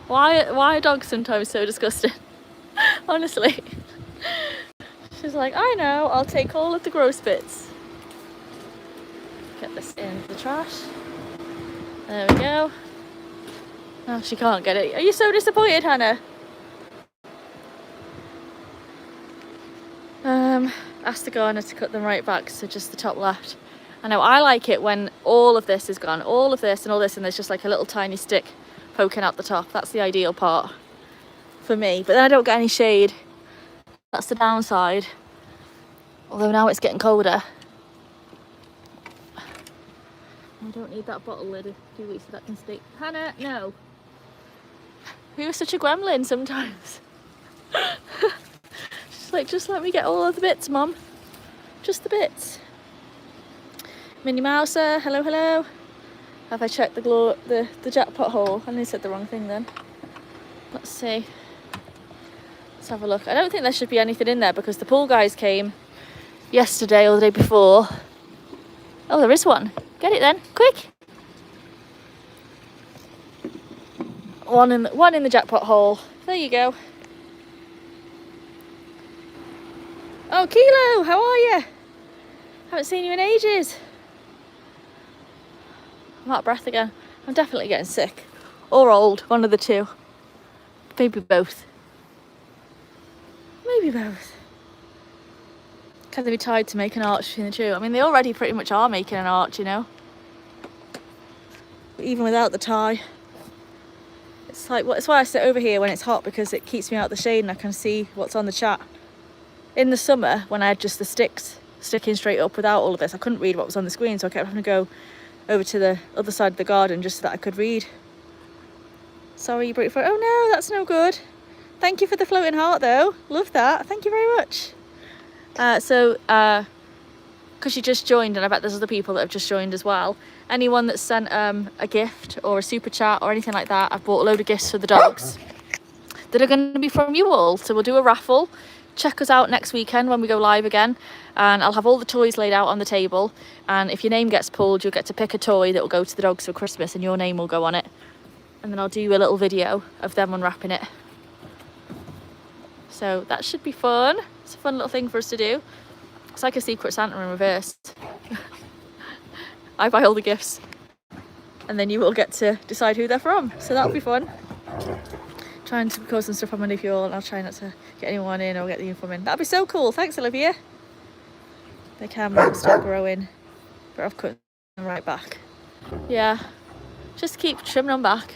Why are dogs sometimes so disgusting? Honestly. She's like, I know, I'll take all of the gross bits. Get this in the trash. There we go. Oh, she can't get it. Are you so disappointed, Hannah? Ask the gardener to cut them right back, so just the top left. I know, I like it when all of this is gone. All of this and all this, and there's just like a little tiny stick poking out the top. That's the ideal part for me. But then I don't get any shade. That's the downside. Although now it's getting colder. I don't need that bottle lid a few weeks so that can stick. Hannah, no. You're such a gremlin sometimes. She's like, just let me get all of the bits, Mum. Just the bits. Minnie Mouser, hello, hello. Have I checked the jackpot hole? I nearly said the wrong thing then. Let's see. Let's have a look. I don't think there should be anything in there because the pool guys came yesterday or the day before. Oh, there is one. Get it then, quick. One in the jackpot hole. There you go. Oh, Kilo, how are you? Haven't seen you in ages. I'm out of breath again. I'm definitely getting sick. Or old, one of the two. Maybe both. Maybe both. Can they be tied to make an arch between the two? I mean, they already pretty much are making an arch, you know. But even without the tie. It's like, well, it's why I sit over here when it's hot, because it keeps me out of the shade and I can see what's on the chat. In the summer, when I had just the sticks sticking straight up without all of this, I couldn't read what was on the screen, so I kept having to go over to the other side of the garden just so that I could read. Sorry, you broke your foot. Oh no, that's no good. Thank you for the floating heart though. Love that. Thank you very much. Because you just joined, and I bet there's other people that have just joined as well. Anyone that's sent a gift or a super chat or anything like that, I've bought a load of gifts for the dogs that are going to be from you all. So we'll do a raffle check us out next weekend when we go live again, and I'll have all the toys laid out on the table, and if your name gets pulled you'll get to pick a toy that will go to the dogs for Christmas and your name will go on it, and then I'll do a little video of them unwrapping it. So that should be fun. It's a fun little thing for us to do. It's like a Secret Santa in reverse. I buy all the gifts and then you all get to decide who they're from, so that'll be fun. Trying to record some stuff on Monday Fuel, and I'll try not to get anyone in or get the uniform in. That'll be so cool. Thanks, Olivia. The camera's still growing, but I've cut them right back. Yeah, just keep trimming them back.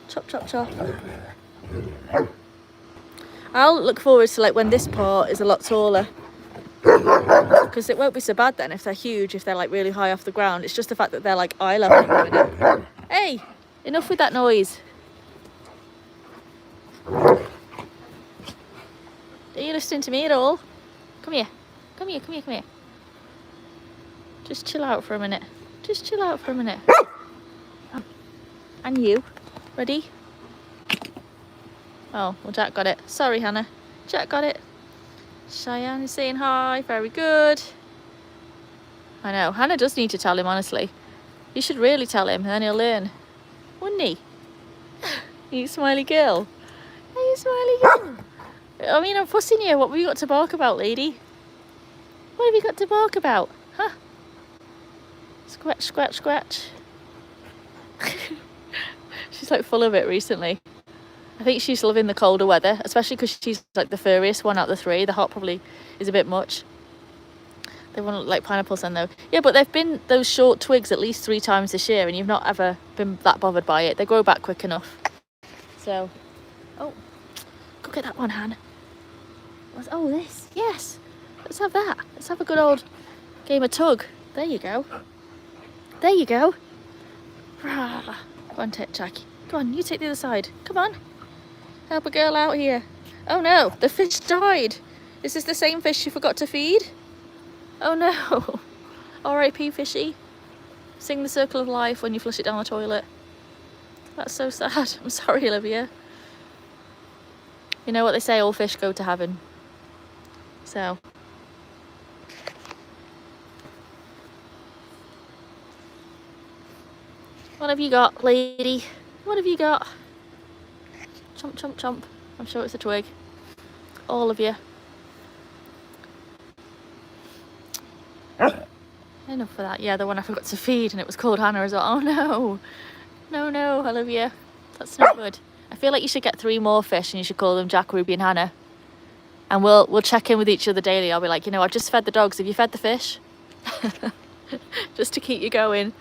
Chop, chop, chop. I'll look forward to like when this part is a lot taller, because it won't be so bad then if they're huge, if they're like really high off the ground. It's just the fact that they're like eye level at the minute. Hey, enough with that noise. Are you listening to me at all? Come here. Come here, come here, come here. Just chill out for a minute. Just chill out for a minute. And you. Ready? Oh, well, Jack got it. Sorry, Hannah. Jack got it. Cheyenne is saying hi. Very good. I know. Hannah does need to tell him, honestly. You should really tell him, and then he'll learn. Wouldn't he? You smiley girl. Are you smiley girl? I mean, I'm fussing you. What have you got to bark about, lady? What have you got to bark about? Huh? Scratch, scratch, scratch. She's like full of it recently. I think she's loving the colder weather, especially because she's like the furriest one out of the three. The hot probably is a bit much. They want to look like pineapples then though. Yeah, but they've been those short twigs at least 3 times this year, and you've not ever been that bothered by it. They grow back quick enough. So, oh, go get that one, Han. Oh, this, yes. Let's have that. Let's have a good old game of tug. There you go. There you go. Rah. Go on, Jackie. Go on, you take the other side. Come on. Help a girl out here. Oh no, the fish died. Is this the same fish you forgot to feed? Oh no. R.I.P. fishy. Sing the circle of life when you flush it down the toilet. That's so sad. I'm sorry, Olivia. You know what they say, all fish go to heaven. So. What have you got, lady? What have you got? Chomp, chomp, chomp. I'm sure it's a twig. All of you. Enough for that. Yeah, the one I forgot to feed, and it was called Hannah as well. Oh no. No, no, Olivia. That's not good. I feel like you should get 3 more fish and you should call them Jack, Ruby and Hannah. And we'll check in with each other daily. I'll be like, you know, I've just fed the dogs. Have you fed the fish? Just to keep you going.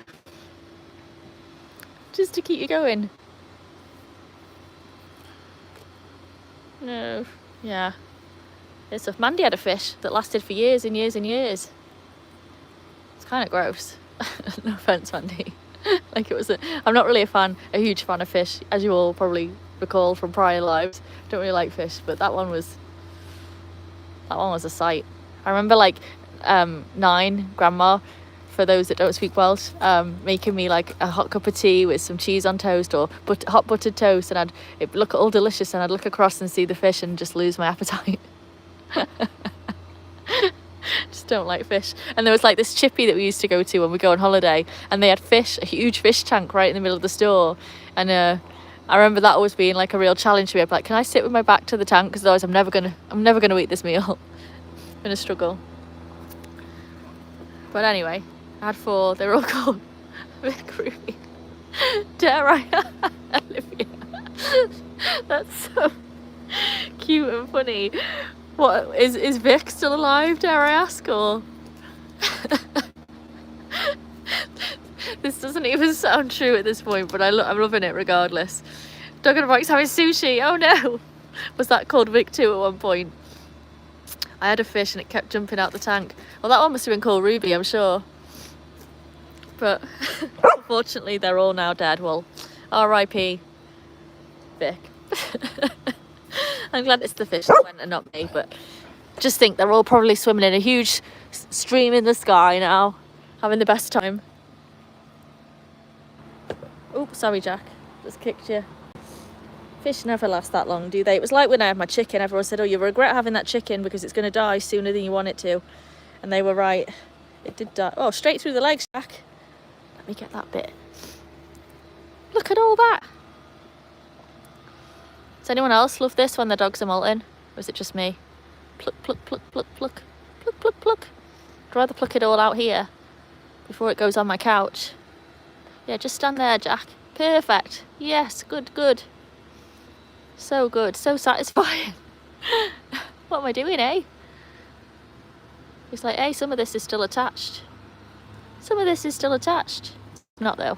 Just to keep you going. No. Yeah. It's tough. Mandy had a fish that lasted for years and years and years. It's kind of gross. No offense, Mandy. Like it was I'm not really a huge fan of fish, as you all probably recall from prior lives. Don't really like fish, but that one was a sight. I remember like 9 grandma, for those that don't speak Welsh, making me like a hot cup of tea with some cheese on toast or hot buttered toast, and it'd look all delicious, and I'd look across and see the fish and just lose my appetite. Just don't like fish. And there was like this chippy that we used to go to when we go on holiday, and they had a huge fish tank right in the middle of the store, and I remember that always being like a real challenge to me. I'd be like, can I sit with my back to the tank, because otherwise I'm never gonna eat this meal. I'm gonna struggle. But anyway, I had 4. They were all called Vic, Ruby. Dare I? Olivia. That's so cute and funny. What is Vic still alive, dare I ask, or? This doesn't even sound true at this point, but I'm loving it regardless. Dog and Mike's having sushi. Oh no. Was that called Vic too at one point? I had a fish and it kept jumping out the tank. Well, that one must have been called Ruby, I'm sure. But unfortunately, they're all now dead. Well, R.I.P. Vic. I'm glad it's the fish that went and not me, but just think they're all probably swimming in a huge stream in the sky now, having the best time. Oops, sorry, Jack. Just kicked you. Fish never last that long, do they? It was like when I had my chicken. Everyone said, oh, you regret having that chicken because it's going to die sooner than you want it to. And they were right. It did die. Oh, straight through the legs, Jack. Let me get that bit. Look at all that. Does anyone else love this when their dogs are molting? Or is it just me? Pluck, pluck, pluck, pluck, pluck. Pluck, pluck, pluck. I'd rather pluck it all out here before it goes on my couch. Yeah, just stand there, Jack. Perfect. Yes, good, good. So good, so satisfying. What am I doing, eh? It's like, hey, some of this is still attached. Some of this is still attached. It's not though.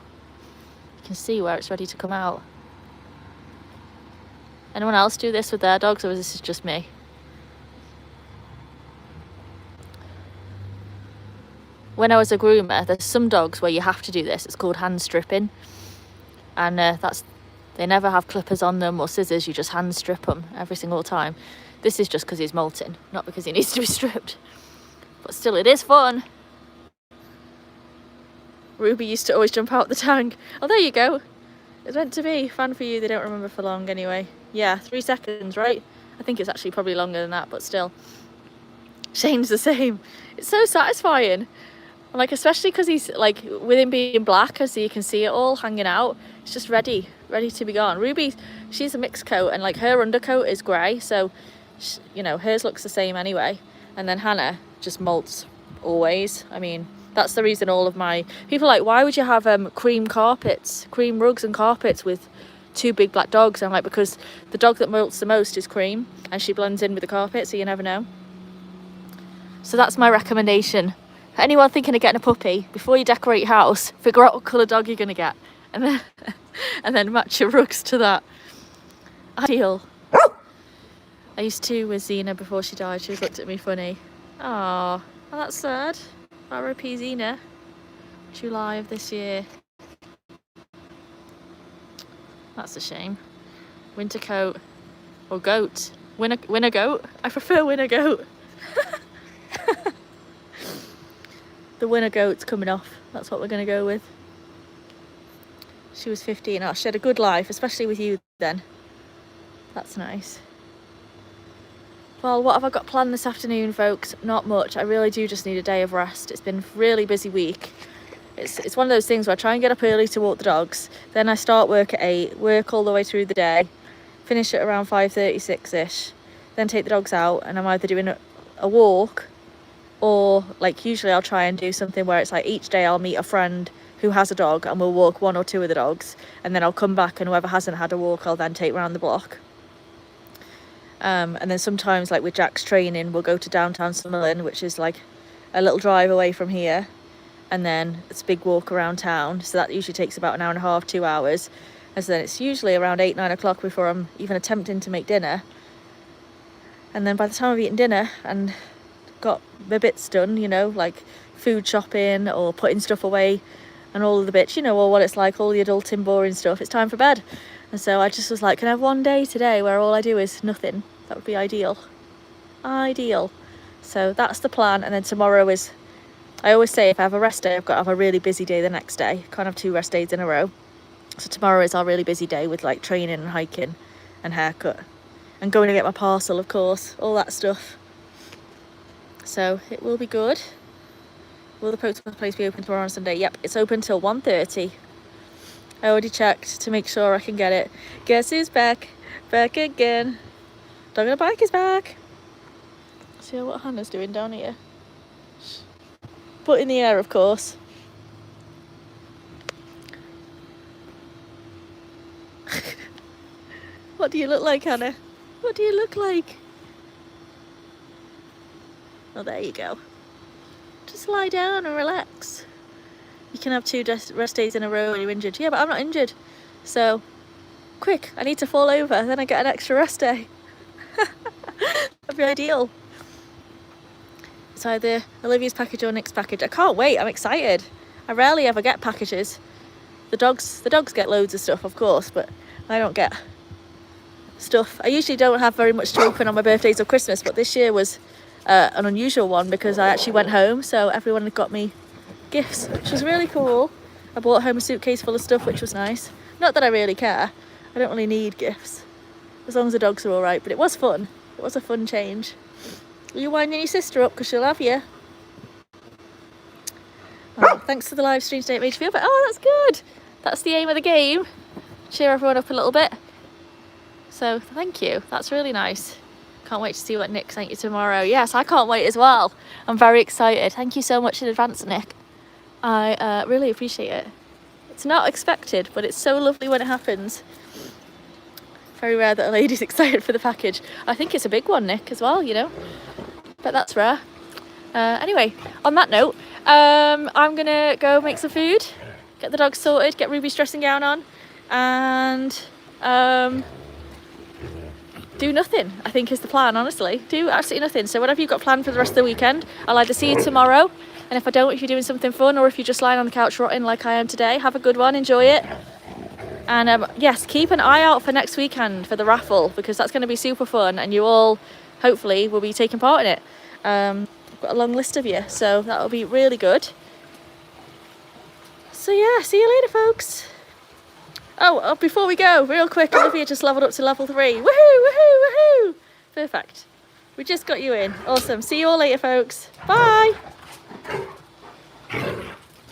You can see where it's ready to come out. Anyone else do this with their dogs, or is this just me? When I was a groomer, there's some dogs where you have to do this. It's called hand stripping. And they never have clippers on them or scissors. You just hand strip them every single time. This is just because he's molting, not because he needs to be stripped. But still, it is fun. Ruby used to always jump out the tank. Oh, there you go. It's meant to be. Fan for you. They don't remember for long anyway. Yeah, 3 seconds, right? I think it's actually probably longer than that, but still. Shane's the same. It's so satisfying. Like, especially because he's like, with him being black, so you can see it all hanging out. It's just ready to be gone. Ruby, she's a mixed coat, and like her undercoat is grey, so you know, hers looks the same anyway. And then Hannah just molts always. I mean, that's the reason all of my people are like, why would you have cream carpets, cream rugs and carpets with 2 big black dogs? I'm like, because the dog that molts the most is Cream, and she blends in with the carpet, so you never know. So that's my recommendation. For anyone thinking of getting a puppy, before you decorate your house, figure out what colour dog you're going to get, and then match your rugs to that. Ideal. I used to with Xena before she died. She looked at me funny. Aww, well, that's sad. R.I.P. Xena. July of this year. That's a shame. Winter coat or goat. Winter goat. I prefer winter goat. The winter goat's coming off. That's what we're going to go with. She was 15. Oh, she had a good life, especially with you then. That's nice. Well, what have I got planned this afternoon, folks? Not much. I really do just need a day of rest. It's been a really busy week. It's one of those things where I try and get up early to walk the dogs. Then I start work at 8, work all the way through the day, finish at around 5:36ish, then take the dogs out, and I'm either doing a walk, or like usually I'll try and do something where it's like each day I'll meet a friend who has a dog and we'll walk 1 or 2 of the dogs, and then I'll come back, and whoever hasn't had a walk I'll then take round the block. And then sometimes, like with Jack's training, we'll go to downtown Summerlin, which is like a little drive away from here, and then it's a big walk around town, so that usually takes about 1.5 hours, 2 hours, and so then it's usually around 8-9 o'clock before I'm even attempting to make dinner. And then by the time I've eaten dinner and got the bits done, you know, like food shopping or putting stuff away and all of the bits, you know, all what it's like, all the adulting boring stuff, it's time for bed. And so I just was like, can I have one day today where all I do is nothing? That would be ideal. Ideal. So that's the plan. And then tomorrow is, I always say if I have a rest day, I've got to have a really busy day the next day. Can't have 2 rest days in a row. So tomorrow is our really busy day with like training and hiking and haircut and going to get my parcel, of course, all that stuff. So it will be good. Will the post place be open tomorrow on Sunday? Yep, it's open till 1:30. I already checked to make sure I can get it. Guess who's back? Back again. Dog on a bike is back. See what Hannah's doing down here. Butt in the air, of course. What do you look like, Hannah? What do you look like? Oh, there you go. Just lie down and relax. You can have 2 rest days in a row when you're injured. Yeah, but I'm not injured. So, quick, I need to fall over, then I get an extra rest day. That'd be ideal. It's either Olivia's package or Nick's package. I can't wait, I'm excited. I rarely ever get packages. The dogs get loads of stuff, of course, but I don't get stuff. I usually don't have very much to open on my birthdays or Christmas, but this year was an unusual one because I actually went home, so everyone had got me gifts, which was really cool. I brought home a suitcase full of stuff, which was nice. Not that I really care. I don't really need gifts. as long as the dogs are all right. But it was fun. It was a fun change. Are you winding your sister up? Because she'll have you. Oh, thanks for the live stream today. It made you feel better. Oh, that's good. That's the aim of the game. Cheer everyone up a little bit. So thank you. That's really nice. Can't wait to see what Nick sent you tomorrow. Yes, I can't wait as well. I'm very excited. Thank you so much in advance, Nick. I really appreciate it. It's not expected, but it's so lovely when it happens. Very rare that a lady's excited for the package. I think it's a big one, Nick, as well, you know. But that's rare. Anyway, on that note, I'm gonna go make some food, get the dogs sorted, get Ruby's dressing gown on, and do nothing, I think is the plan, honestly. Do absolutely nothing. So whatever you've got planned for the rest of the weekend, I'll either see you tomorrow, and if I don't, if you're doing something fun, or if you're just lying on the couch rotting like I am today, have a good one, enjoy it. And yes, keep an eye out for next weekend for the raffle, because that's going to be super fun, and you all, hopefully, will be taking part in it. I've got a long list of you, so that'll be really good. So yeah, see you later, folks. Oh, before we go, real quick, Olivia just leveled up to level 3. Woohoo, woohoo, woohoo! Perfect. We just got you in. Awesome. See you all later, folks. Bye.